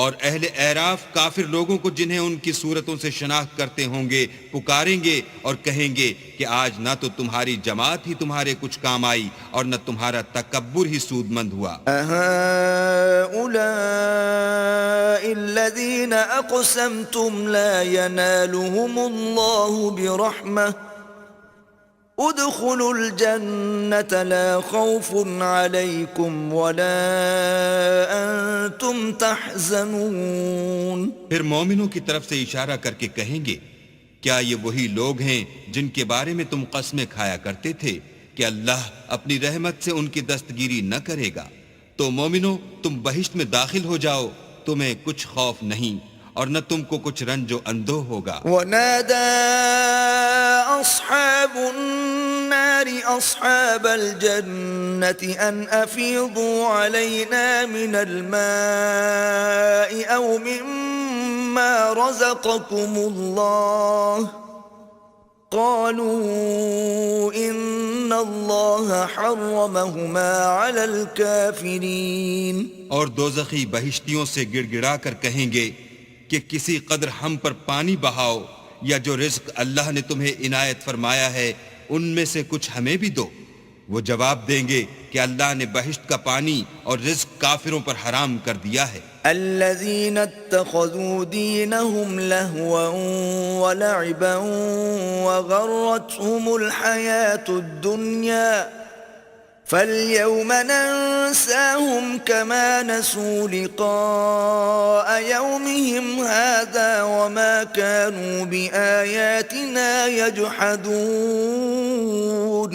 اور اہل اعراف کافر لوگوں کو جنہیں ان کی صورتوں سے شناخت کرتے ہوں گے پکاریں گے اور کہیں گے کہ آج نہ تو تمہاری جماعت ہی تمہارے کچھ کام آئی اور نہ تمہارا تکبر ہی سود مند ہوا۔ أهؤلاء الذين أقسمتم لا ينالهم الله برحمة ادخلوا الجنة لا خوف عليكم ولا أنتم تحزنون۔ پھر مومنوں کی طرف سے اشارہ کر کے کہیں گے کیا یہ وہی لوگ ہیں جن کے بارے میں تم قسمیں کھایا کرتے تھے کہ اللہ اپنی رحمت سے ان کی دستگیری نہ کرے گا؟ تو مومنوں تم بہشت میں داخل ہو جاؤ، تمہیں کچھ خوف نہیں اور نہ تم کو کچھ رنج و اندوہ ہوگا۔ ونادى أصحاب النار أصحاب الجنة أن أفيضوا علينا من الماء أو مما رزقكم الله قالوا إن الله حرمهما على الكافرين۔ اور دوزخی بہشتیوں سے گڑ گڑا کر کہیں گے کہ کسی قدر ہم پر پانی بہاؤ یا جو رزق اللہ نے تمہیں عنایت فرمایا ہے ان میں سے کچھ ہمیں بھی دو۔ وہ جواب دیں گے کہ اللہ نے بہشت کا پانی اور رزق کافروں پر حرام کر دیا ہے۔ الذين اتخذوا دينهم لهوا ولعبا وغرتهم الحياة الدنيا فاليوم ننساهم كما نسوا لقاء يومهم هذا وما كانوا بآياتنا يجحدون۔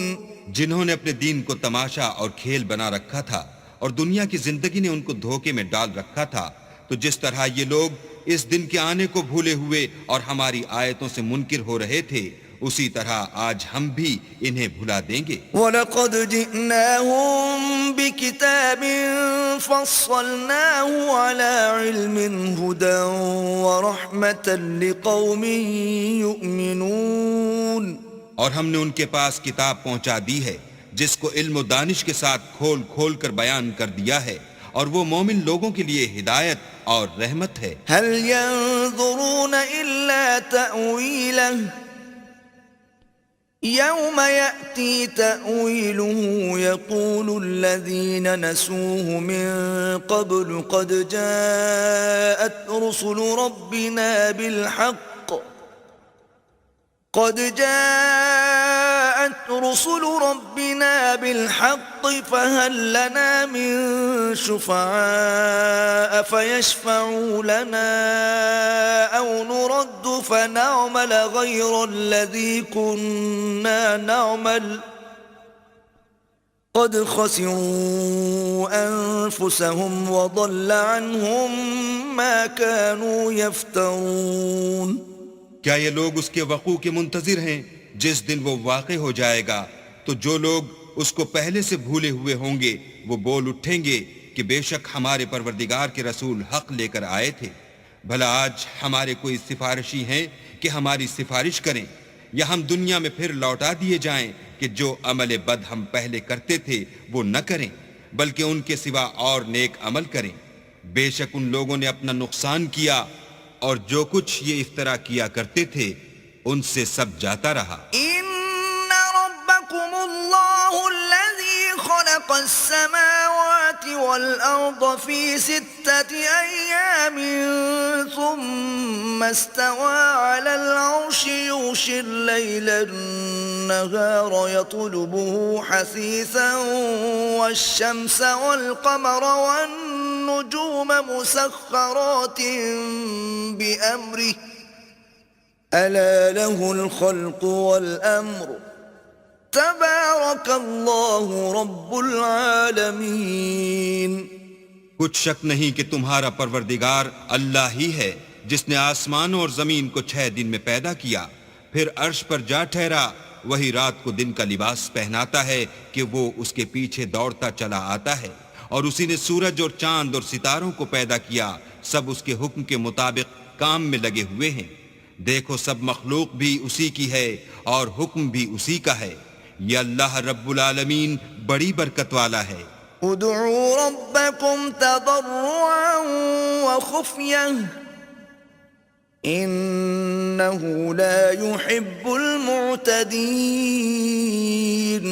جنہوں نے اپنے دین کو تماشا اور کھیل بنا رکھا تھا اور دنیا کی زندگی نے ان کو دھوکے میں ڈال رکھا تھا، تو جس طرح یہ لوگ اس دن کے آنے کو بھولے ہوئے اور ہماری آیتوں سے منکر ہو رہے تھے، اسی طرح آج ہم بھی انہیں بھلا دیں گے۔ وَلَقَدْ جِئْنَاهُمْ بِكِتَابٍ فَصَّلْنَاهُ عَلَى عِلْمٍ هُدًى وَرَحْمَةً لِقَوْمٍ يُؤْمِنُونَ، اور ہم نے ان کے پاس کتاب پہنچا دی ہے جس کو علم و دانش کے ساتھ کھول کھول کر بیان کر دیا ہے، اور وہ مومن لوگوں کے لیے ہدایت اور رحمت ہے۔ هَلْ يَنظُرُونَ إِلَّا تَأْوِيلَهُ يَوْمَ يَأْتِي تَأْوِيلُهُ يَقُولُ الَّذِينَ نَسُوهُ مِن قَبْلُ قَدْ جَاءَتْ رُسُلُ رَبِّنَا بِالْحَقِّ فَهَلْ لَنَا مِن شُفَعَاءَ فَيَشْفَعُوا لَنَا أَوْ نُرَدُّ فَنَعْمَلَ غَيْرَ الَّذِي كُنَّا نَعْمَلُ قَدْ خَسِرُوا أَنفُسَهُمْ وَضَلَّ عَنْهُمْ مَا كَانُوا يَفْتَرُونَ۔ کیا یہ لوگ اس کے وقوع کے منتظر ہیں جس دن وہ واقع ہو جائے گا؟ تو جو لوگ اس کو پہلے سے بھولے ہوئے ہوں گے وہ بول اٹھیں گے کہ بے شک ہمارے پروردگار کے رسول حق لے کر آئے تھے، بھلا آج ہمارے کوئی سفارشی ہیں کہ ہماری سفارش کریں، یا ہم دنیا میں پھر لوٹا دیے جائیں کہ جو عمل بد ہم پہلے کرتے تھے وہ نہ کریں بلکہ ان کے سوا اور نیک عمل کریں۔ بے شک ان لوگوں نے اپنا نقصان کیا اور جو کچھ یہ افترا کیا کرتے تھے ان سے سب جاتا رہا۔ إِنَّ رَبَّكُمُ اللَّهُ الَّذِي خَلَقَ السَّمَاوَاتِ وَالْأَرْضَ فِي 6 أَيَّامٍ ثُمَّ اسْتَوَى عَلَى الْعَرْشِ يُغْشِي اللَّيْلَ النَّهَارَ يَطْلُبُهُ حَثِيثًا وَالشَّمْسَ وَالْقَمَرَ وَالنُّجُومَ مُسَخَّرَاتٍ بِأَمْرِهِ أَلَا لَهُ الْخَلْقُ وَالْأَمْرُ تَبَارَكَ اللَّهُ رَبُّ الْعَالَمِينَ۔ کچھ شک نہیں کہ تمہارا پروردگار اللہ ہی ہے جس نے آسمانوں اور زمین کو 6 دن میں پیدا کیا، پھر عرش پر جا ٹھہرا، وہی رات کو دن کا لباس پہناتا ہے کہ وہ اس کے پیچھے دوڑتا چلا آتا ہے، اور اسی نے سورج اور چاند اور ستاروں کو پیدا کیا، سب اس کے حکم کے مطابق کام میں لگے ہوئے ہیں۔ دیکھو سب مخلوق بھی اسی کی ہے اور حکم بھی اسی کا ہے، یہ اللہ رب العالمین بڑی برکت والا ہے۔ ادعوا ربكم تضرعا وخفية إنه لا يحب المعتدين۔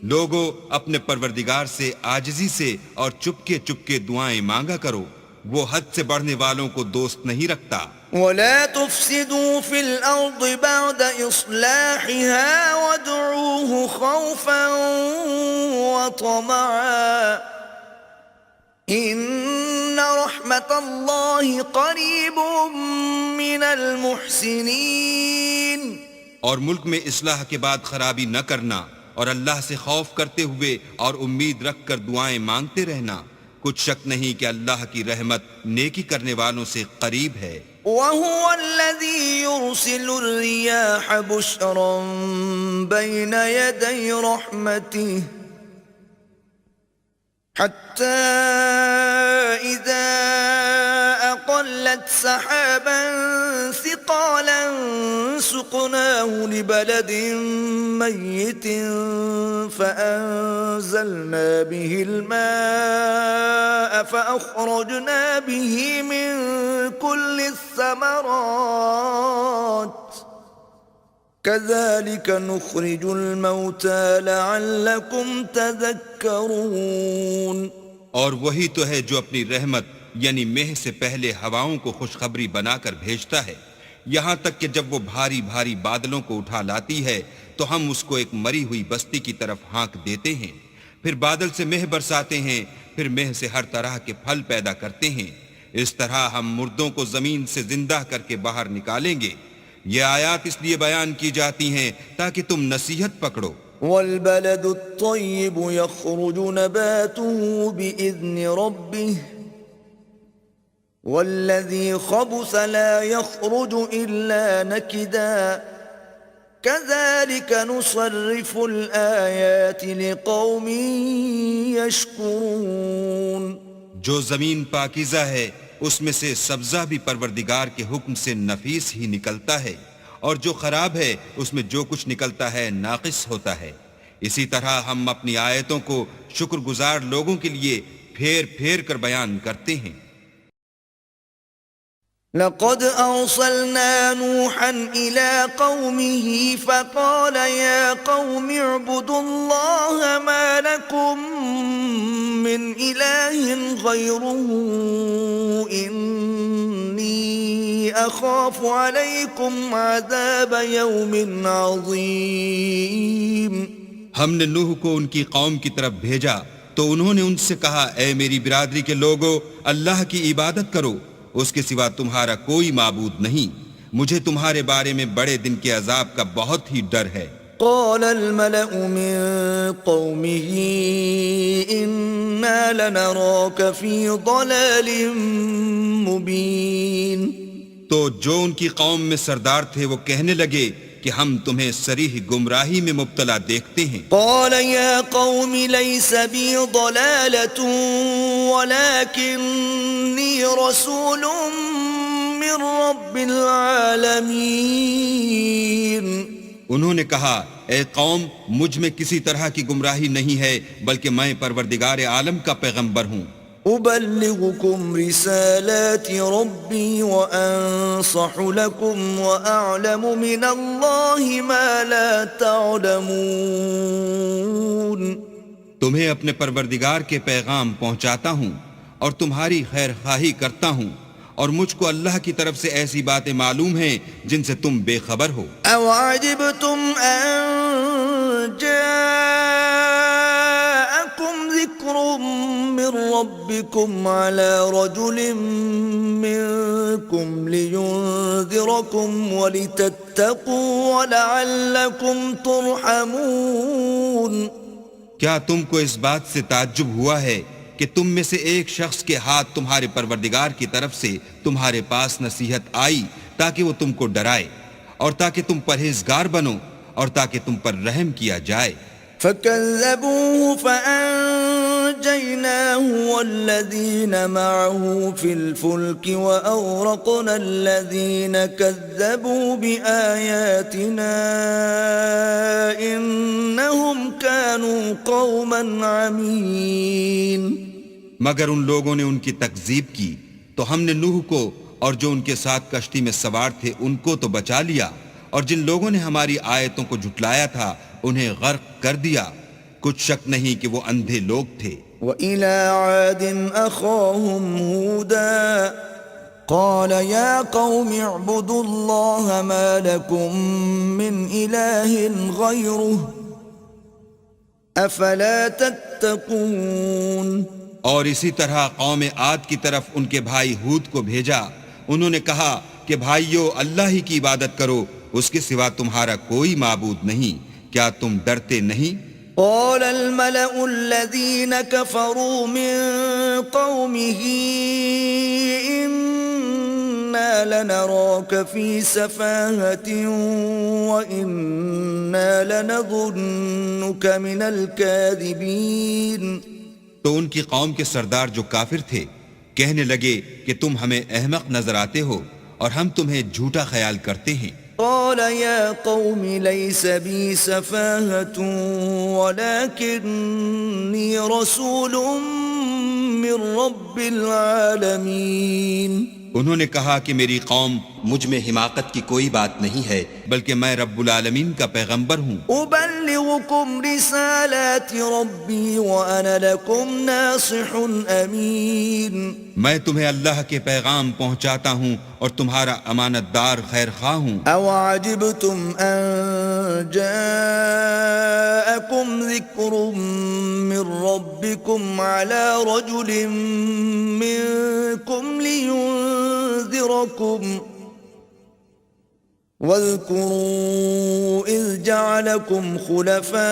لوگو اپنے پروردگار سے عاجزی سے اور چپکے چپکے دعائیں مانگا کرو، وہ حد سے بڑھنے والوں کو دوست نہیں رکھتا۔ ولا تفسدوا في الأرض بعد إصلاحها وادعوه خوفا وطمعا إن رحمة الله قريب من المحسنين۔ اور ملک میں اصلاح کے بعد خرابی نہ کرنا، اور اللہ سے خوف کرتے ہوئے اور امید رکھ کر دعائیں مانگتے رہنا، کچھ شک نہیں کہ اللہ کی رحمت نیکی کرنے والوں سے قریب ہے۔ وَهُوَ الَّذِي يُرْسِلُ الرِّيَاحَ بُشْرًا بَيْنَ يَدَيْ رَحْمَتِهِ حَتَّى إِذَا أَقَلَّتْ سَحَابًا ثِقَالًا سُقْنَاهُ لِبَلَدٍ مَّيِّتٍ فَأَنزَلْنَا بِهِ الْمَاءَ فَأَخْرَجْنَا بِهِ مِن كُلِّ الثَّمَرَاتِ كَذَلِكَ نُخْرِجُ الْمَوْتَى لَعَلَّكُمْ تَذَكَّرُونَ۔ اور وہی تو ہے جو اپنی رحمت یعنی مہ سے پہلے ہواؤں کو خوشخبری بنا کر بھیجتا ہے، یہاں تک کہ جب وہ بھاری بھاری بادلوں کو اٹھا لاتی ہے تو ہم اس کو ایک مری ہوئی بستی کی طرف ہانک دیتے ہیں، پھر بادل سے مہ برساتے ہیں، پھر مہ سے ہر طرح کے پھل پیدا کرتے ہیں، اس طرح ہم مردوں کو زمین سے زندہ کر کے باہر نکالیں گے۔ یہ آیات اس لیے بیان کی جاتی ہیں تاکہ تم نصیحت پکڑو۔ والبلد الطيب يخرج نباته بإذن ربه والذي خبث لا يخرج إلا نكدا كذلك نصرف الآيات لقوم يشكرون. جو زمین پاکیزہ ہے اس میں سے سبزہ بھی پروردگار کے حکم سے نفیس ہی نکلتا ہے، اور جو خراب ہے اس میں جو کچھ نکلتا ہے ناقص ہوتا ہے. اسی طرح ہم اپنی آیتوں کو شکر گزار لوگوں کے لیے پھیر پھیر کر بیان کرتے ہیں. لقد أرسلنا نوحا إلى قومه فقال يا قوم اعبدوا الله ما لكم من إله غيره إني أخاف عليكم عذاب يوم عظيم. ہم نے نوح کو ان کی قوم کی طرف بھیجا تو انہوں نے ان سے کہا، اے میری برادری کے لوگو، اللہ کی عبادت کرو، اس کے سوا تمہارا کوئی معبود نہیں، مجھے تمہارے بارے میں بڑے دن کے عذاب کا بہت ہی ڈر ہے. قال الملأ من قومه إنا لنراك في ضلال مبين. تو جو ان کی قوم میں سردار تھے وہ کہنے لگے کہ ہم تمہیں صریح گمراہی میں مبتلا دیکھتے ہیں. قال يا قوم ليس بي ضلالة ولكني رسول من رب العالمين. انہوں نے کہا، اے قوم، مجھ میں کسی طرح کی گمراہی نہیں ہے، بلکہ میں پروردگار عالم کا پیغمبر ہوں. أبلغكم رسالات ربي وأنصح لكم وأعلم من الله ما لا تعلمون. تمہیں اپنے پروردگار کے پیغام پہنچاتا ہوں اور تمہاری خیر خواہی کرتا ہوں، اور مجھ کو اللہ کی طرف سے ایسی باتیں معلوم ہیں جن سے تم بے خبر ہو. أو عجبتم أن جاءكم ذكر من ربكم على رجل منكم لينذركم ولتتقوا ولعلكم ترحمون. کیا تم کو اس بات سے تعجب ہوا ہے کہ تم میں سے ایک شخص کے ہاتھ تمہارے پروردگار کی طرف سے تمہارے پاس نصیحت آئی تاکہ وہ تم کو ڈرائے اور تاکہ تم پرہیزگار بنو اور تاکہ تم پر رحم کیا جائے. فكذبوه فأنجيناه والذين معه في الفلك وأغرقنا الذين كذبوا بآياتنا إنهم كانوا قوما عمين. مگر ان لوگوں نے ان کی تکذیب کی تو ہم نے نوح کو اور جو ان کے ساتھ کشتی میں سوار تھے ان کو تو بچا لیا، اور جن لوگوں نے ہماری آیتوں کو جھٹلایا تھا انہیں غرق کر دیا. کچھ شک نہیں کہ وہ اندھے لوگ تھے. وَإِلَىٰ عَادٍ أَخَاهُمْ هُودًا قَالَ يَا قَوْمِ اعْبُدُوا اللَّهَ مَا لَكُمْ مِنْ إِلَٰهٍ غَيْرُهُ أَفَلَا تَتَّقُونَ. اور اسی طرح قوم عاد کی طرف ان کے بھائی ہود کو بھیجا. انہوں نے کہا کہ بھائیو، اللہ ہی کی عبادت کرو، اس کے سوا تمہارا کوئی معبود نہیں، کیا تم ڈرتے نہیں؟ قال الملأ الذين كفروا من قومه إنا لنراك في سفاهة وإنا لنظنك من الكاذبين. تو ان کی قوم کے سردار جو کافر تھے کہنے لگے کہ تم ہمیں احمق نظر آتے ہو اور ہم تمہیں جھوٹا خیال کرتے ہیں. قال يا قوم ليس بي سفاهة ولكني رسول من رب العالمين. انہوں نے کہا کہ میری قوم، مجھ میں حماقت کی کوئی بات نہیں ہے، بلکہ میں رب العالمین کا پیغمبر ہوں. أبلغكم رسالات ربي وأنا لكم ناصح أمين. میں تمہیں اللہ کے پیغام پہنچاتا ہوں اور تمہارا امانت دار خیر خواہ ہوں. أو عجبتم أن جاءكم ذكر من ربكم على رجل منكم لينذركم واذكروا إذ جعلكم خلفاء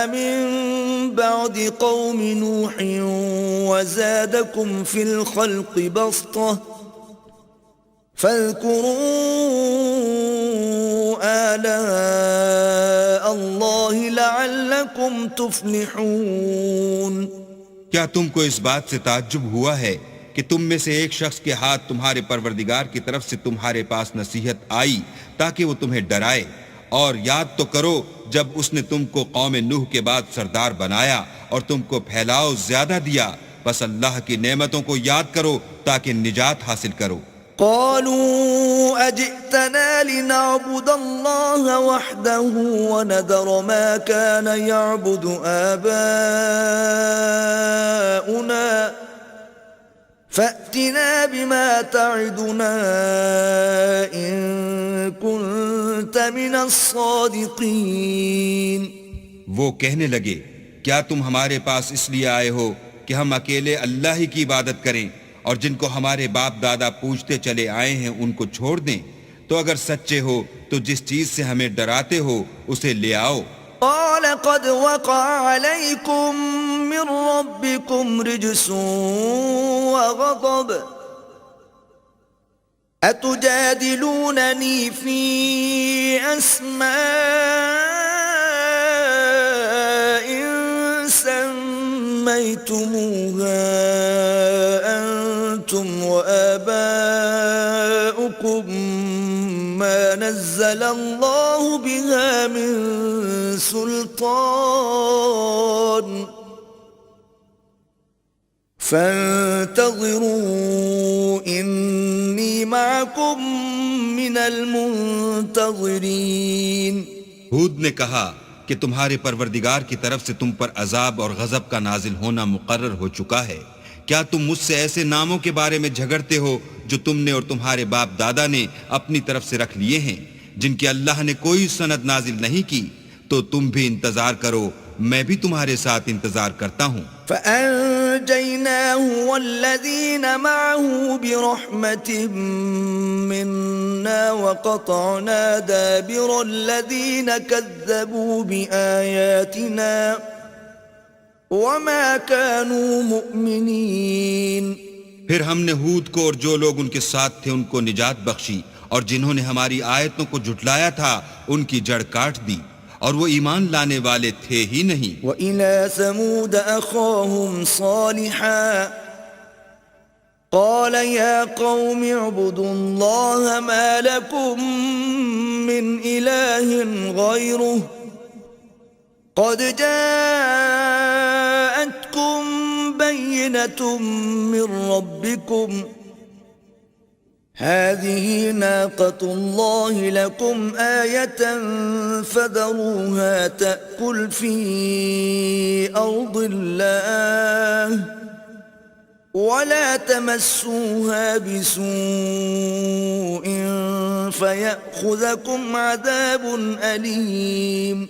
من بعد قوم نوح وزادكم في الخلق بسطة فاذكروا آلاء الله لعلكم تفلحون. کیا تم کو اس بات سے تعجب ہوا ہے کہ تم میں سے ایک شخص کے ہاتھ تمہارے پروردگار کی طرف سے تمہارے پاس نصیحت آئی تاکہ وہ تمہیں ڈرائے؟ اور یاد تو کرو جب اس نے تم کو قوم نوح کے بعد سردار بنایا اور تم کو پھیلاؤ زیادہ دیا. بس اللہ کی نعمتوں کو یاد کرو تاکہ نجات حاصل کرو. قالوا أجئتنا لنعبد الله وحده وندر ما كان يعبد آباؤنا فأتنا بما تعدنا إن كنت من الصادقين. وہ کہنے لگے کیا تم ہمارے پاس اس لیے آئے ہو کہ ہم اکیلے اللہ ہی کی عبادت کریں اور جن کو ہمارے باپ دادا پوجتے چلے آئے ہیں ان کو چھوڑ دیں؟ تو اگر سچے ہو تو جس چیز سے ہمیں ڈراتے ہو اسے لے آؤ. قال قد وقع عليكم من ربكم رجس وغضب أتجادلونني في أسماء سميتموها أنتم وآباؤكم ما نزل الله بها من سلطان فانتظروا إني معكم من المنتظرين. ہود نے کہا کہ تمہارے پروردگار کی طرف سے تم پر عذاب اور غضب کا نازل ہونا مقرر ہو چکا ہے. کیا تم مجھ سے ایسے ناموں کے بارے میں جھگڑتے ہو جو تم نے اور تمہارے باپ دادا نے اپنی طرف سے رکھ لیے ہیں جن کی اللہ نے کوئی سند نازل نہیں کی؟ تو تم بھی انتظار کرو، میں بھی تمہارے ساتھ انتظار کرتا ہوں. فأنجيناه والذين معه برحمة منا وقطعنا دابر الذين كذبوا بآياتنا وما كانوا مؤمنين. پھر ہم نے ہود کو اور جو لوگ ان کے ساتھ تھے ان کو نجات بخشی، اور جنہوں نے ہماری آیتوں کو جھٹلایا تھا ان کی جڑ کاٹ دی، اور وہ ایمان لانے والے تھے ہی نہیں. وَإِلَى ثَمُودَ أَخَاهُمْ صَالِحًا قَالَ يَا قَوْمِ اعْبُدُوا اللَّهَ مَا لَكُمْ مِنْ إِلَٰهٍ غَيْرُهُ قَدْ جَاءَتْكُمْ بَيِّنَةٌ مِّن رَّبِّكُمْ هذه ناقة الله لكم آية فذروها تأكل في أرض الله ولا تمسوها بسوء فيأخذكم عذاب أليم.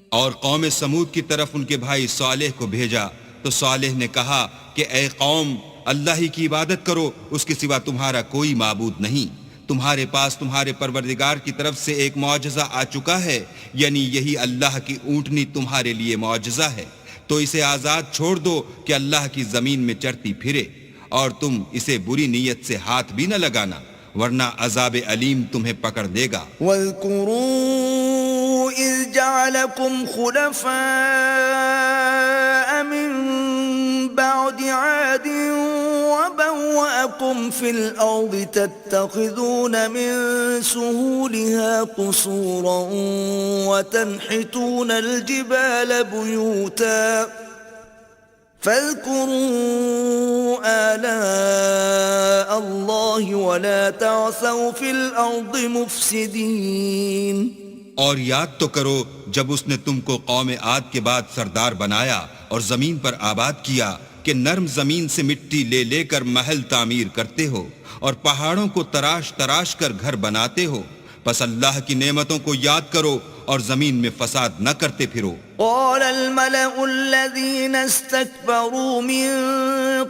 اور قوم سمود کی طرف ان کے بھائی صالح کو بھیجا تو صالح نے کہا کہ اے قوم، اللہ ہی کی عبادت کرو، اس کے سوا تمہارا کوئی معبود نہیں. تمہارے پاس تمہارے پروردگار کی طرف سے ایک معجزہ آ چکا ہے، یعنی یہی اللہ کی اونٹنی تمہارے لیے معجزہ ہے. تو اسے آزاد چھوڑ دو کہ اللہ کی زمین میں چرتی پھرے، اور تم اسے بری نیت سے ہاتھ بھی نہ لگانا ورنہ عذاب علیم تمہیں پکڑ لے گا. واذکروا اذ جعلکم خلفاء من بعد عاد وبوأكم في الأرض تتخذون من سهولها قصورا وتنحتون الجبال بيوتا فاذكروا آلاء الله ولا تعثوا في الأرض مفسدين. اور یاد تو کرو جب اس نے تم کو قوم عاد کے بعد سردار بنایا اور زمین پر آباد کیا کہ نرم زمین سے مٹی لے لے کر محل تعمیر کرتے ہو اور پہاڑوں کو تراش تراش کر گھر بناتے ہو. پس اللہ کی نعمتوں کو یاد کرو اور زمین میں فساد نہ کرتے پھرو۔ قال الملأ الذين استكبروا من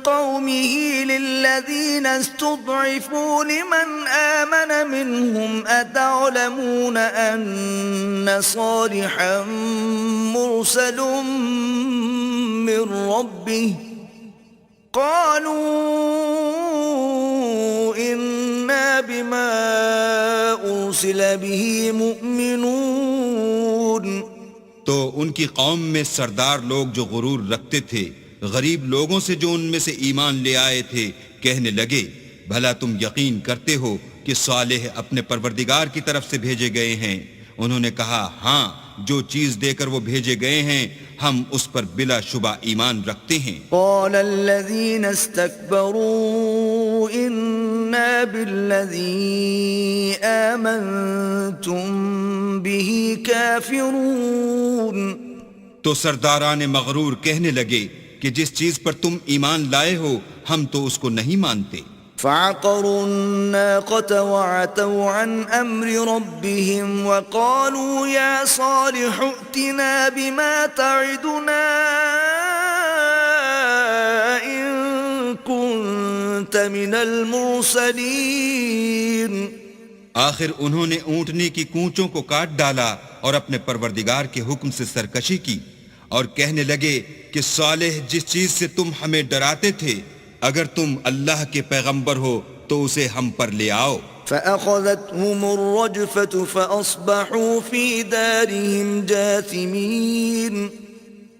قومه للذين استضعفوا لمن آمن منهم أتعلمون أن صالحا مرسل من ربه قالوا إنا بما أرسل به مؤمنون۔ تو ان کی قوم میں سردار لوگ جو غرور رکھتے تھے غریب لوگوں سے جو ان میں سے ایمان لے آئے تھے کہنے لگے بھلا تم یقین کرتے ہو کہ صالح اپنے پروردگار کی طرف سے بھیجے گئے ہیں؟ انہوں نے کہا ہاں، جو چیز دے کر وہ بھیجے گئے ہیں ہم اس پر بلا شبہ ایمان رکھتے ہیں۔ قال الذين استكبروا إنا بالذي آمنتم به كافرون۔ تو سرداران مغرور کہنے لگے کہ جس چیز پر تم ایمان لائے ہو ہم تو اس کو نہیں مانتے۔ فعقروا الناقة وعتوا عن أمر ربهم وقالوا يا صالح ائتنا بما تعدنا إن كنت من المرسلين۔ آخر انہوں نے اونٹنے کی کونچوں کو کاٹ ڈالا اور اپنے پروردگار کے حکم سے سرکشی کی اور کہنے لگے کہ صالح جس چیز سے تم ہمیں ڈراتے تھے اگر تم اللہ کے پیغمبر ہو تو اسے ہم پر لے آؤ۔ فأخذتهم الرجفة فأصبحوا في دارهم جاثمين۔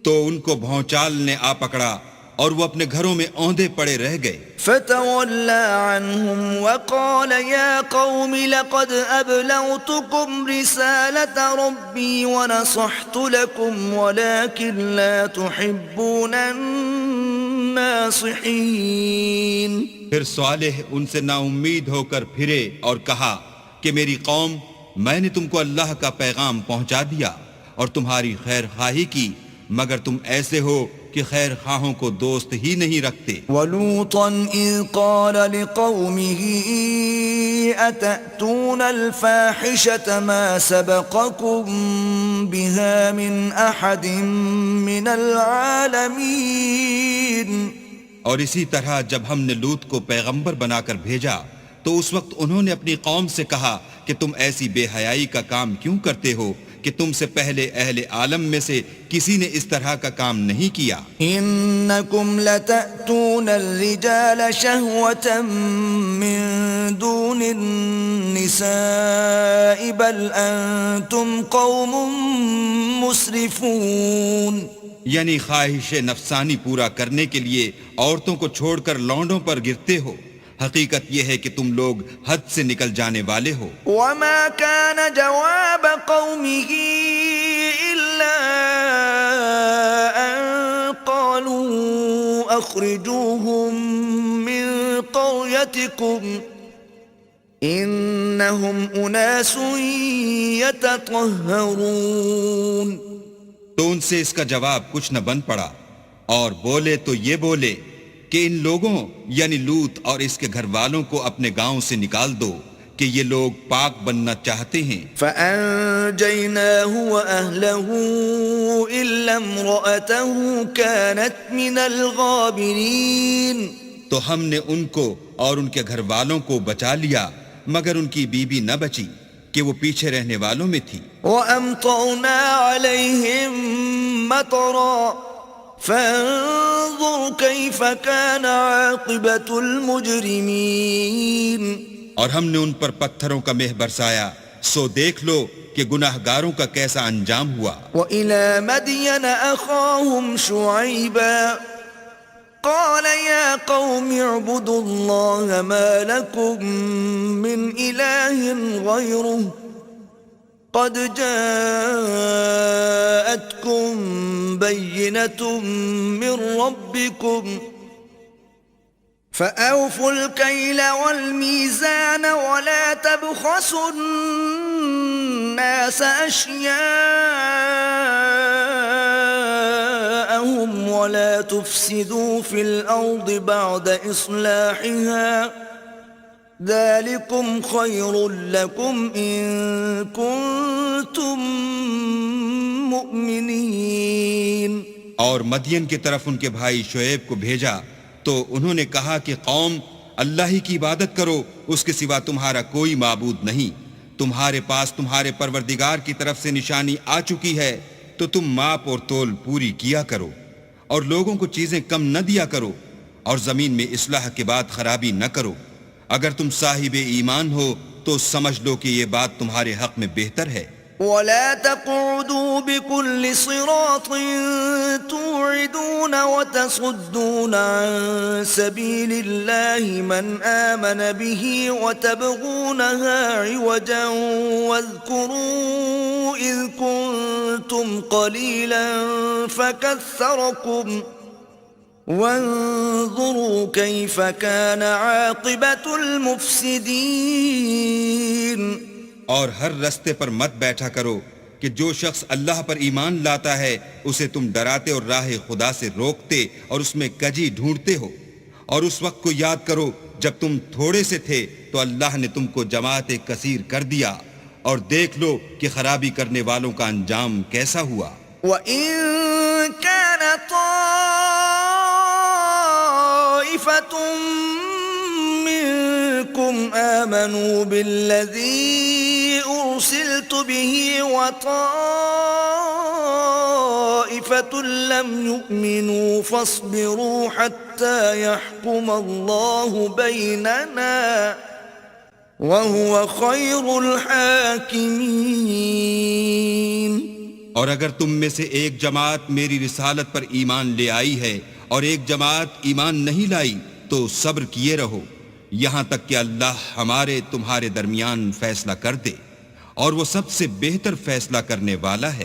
تو ان کو بھونچال نے آ پکڑا اور وہ اپنے گھروں میں اوندے پڑے رہ گئے۔ فتولى عنهم وقال يا قوم لقد أبلغتكم رسالة ربي ونصحت لكم ولكن لا تحبون الناصحين۔ پھر صالح ان سے نا امید ہو کر پھرے اور کہا کہ میری قوم، میں نے تم کو اللہ کا پیغام پہنچا دیا اور تمہاری خیر خواہی کی، مگر تم ایسے ہو کہ خیر خواہوں کو دوست ہی نہیں رکھتے۔ وَلُوطًا إِذْ قَالَ لِقَوْمِهِ أَتَأْتُونَ الْفَاحِشَةَ مَا سَبَقَكُمْ بِهَا مِنْ أَحَدٍ مِّنَ الْعَالَمِينَ۔ اور اسی طرح جب ہم نے لوط کو پیغمبر بنا کر بھیجا تو اس وقت انہوں نے اپنی قوم سے کہا کہ تم ایسی بے حیائی کا کام کیوں کرتے ہو کہ تم سے پہلے اہل عالم میں سے کسی نے اس طرح کا کام نہیں کیا۔ انکم لتأتون الرجال شہوة من دون النساء بل انتم قوم مسرفون۔ یعنی خواہش نفسانی پورا کرنے کے لیے عورتوں کو چھوڑ کر لونڈوں پر گرتے ہو، حقیقت یہ ہے کہ تم لوگ حد سے نکل جانے والے ہو۔ وما كان جواب قومه إلا أن قالوا أخرجوهم من قريتكم إنهم أناس يتطهرون۔ تو ان سے اس کا جواب کچھ نہ بن پڑا اور بولے تو یہ بولے کہ ان لوگوں یعنی لوط اور اس کے گھر والوں کو اپنے گاؤں سے نکال دو کہ یہ لوگ پاک بننا چاہتے ہیں۔ فَأَنْجَيْنَاهُ وَأَهْلَهُ إِلَّا امْرَأَتَهُ كَانَتْ مِنَ الْغَابِرِينَ۔ تو ہم نے ان کو اور ان کے گھر والوں کو بچا لیا مگر ان کی بیوی نہ بچی کہ وہ پیچھے رہنے والوں میں تھی۔ وَأَمْطَرْنَا عَلَيْهِمْ مَطَرًا فَانظُرْ كَيْفَ كَانَ عَاقِبَةُ الْمُجْرِمِينَ۔ اور ہم نے ان پر پتھروں کا مہ برسایا، سو دیکھ لو کہ گناہ گاروں کا کیسا انجام ہوا۔ وَإِلَى مَدْيَنَ أَخَاهُمْ شُعَيْبًا قَالَ يَا قَوْمِ اعْبُدُوا اللَّهَ مَا لَكُمْ مِنْ إِلَٰهٍ غَيْرُهُ قَدْ جَاءَتْكُمْ بَيِّنَةٌ مِّن رَّبِّكُمْ فَأَوْفُوا الْكَيْلَ وَالْمِيزَانَ وَلَا تَبْخَسُوا النَّاسَ أَشْيَاءَهُمْ وَلَا تُفْسِدُوا فِي الْأَرْضِ بَعْدَ إِصْلَاحِهَا ذلكم خير لكم إن كنتم مؤمنين. اور مدین کی طرف ان کے بھائی شعیب کو بھیجا تو انہوں نے کہا کہ قوم اللہ ہی کی عبادت کرو، اس کے سوا تمہارا کوئی معبود نہیں. تمہارے پاس تمہارے پروردگار کی طرف سے نشانی آ چکی ہے تو تم ماپ اور تول پوری کیا کرو اور لوگوں کو چیزیں کم نہ دیا کرو اور زمین میں اصلاح کے بعد خرابی نہ کرو. اگر تم صاحب ایمان ہو تو سمجھ لو کہ یہ بات تمہارے حق میں بہتر ہے. ولا تقعدوا بكل صراط توعدون وتصدون عن سبيل الله من آمن به وتبغونها عوجا واذكروا إذ كنتم قليلا فكثركم وانظروا كيف كان عاقبة المفسدين. اور ہر رستے پر مت بیٹھا کرو کہ جو شخص اللہ پر ایمان لاتا ہے اسے تم ڈراتے اور راہ خدا سے روکتے اور اس میں کجی ڈھونڈتے ہو. اور اس وقت کو یاد کرو جب تم تھوڑے سے تھے تو اللہ نے تم کو جماعت کثیر کر دیا، اور دیکھ لو کہ خرابی کرنے والوں کا انجام کیسا ہوا. وَإِن كَانَ طَائِفَةٌ مِّنكُمْ آمَنُوا بِالَّذِي أُرْسِلْتُ بِهِ وَطَائِفَةٌ لَّمْ يُؤْمِنُوا فَاصْبِرُوا حَتَّى يَحْكُمَ اللَّهُ بَيْنَنَا وَهُوَ خَيْرُ الْحَاكِمِينَ. اور اگر تم میں سے ایک جماعت میری رسالت پر ایمان لے آئی ہے اور ایک جماعت ایمان نہیں لائی تو صبر کیے رہو یہاں تک کہ اللہ ہمارے تمہارے درمیان فیصلہ کر دے، اور وہ سب سے بہتر فیصلہ کرنے والا ہے.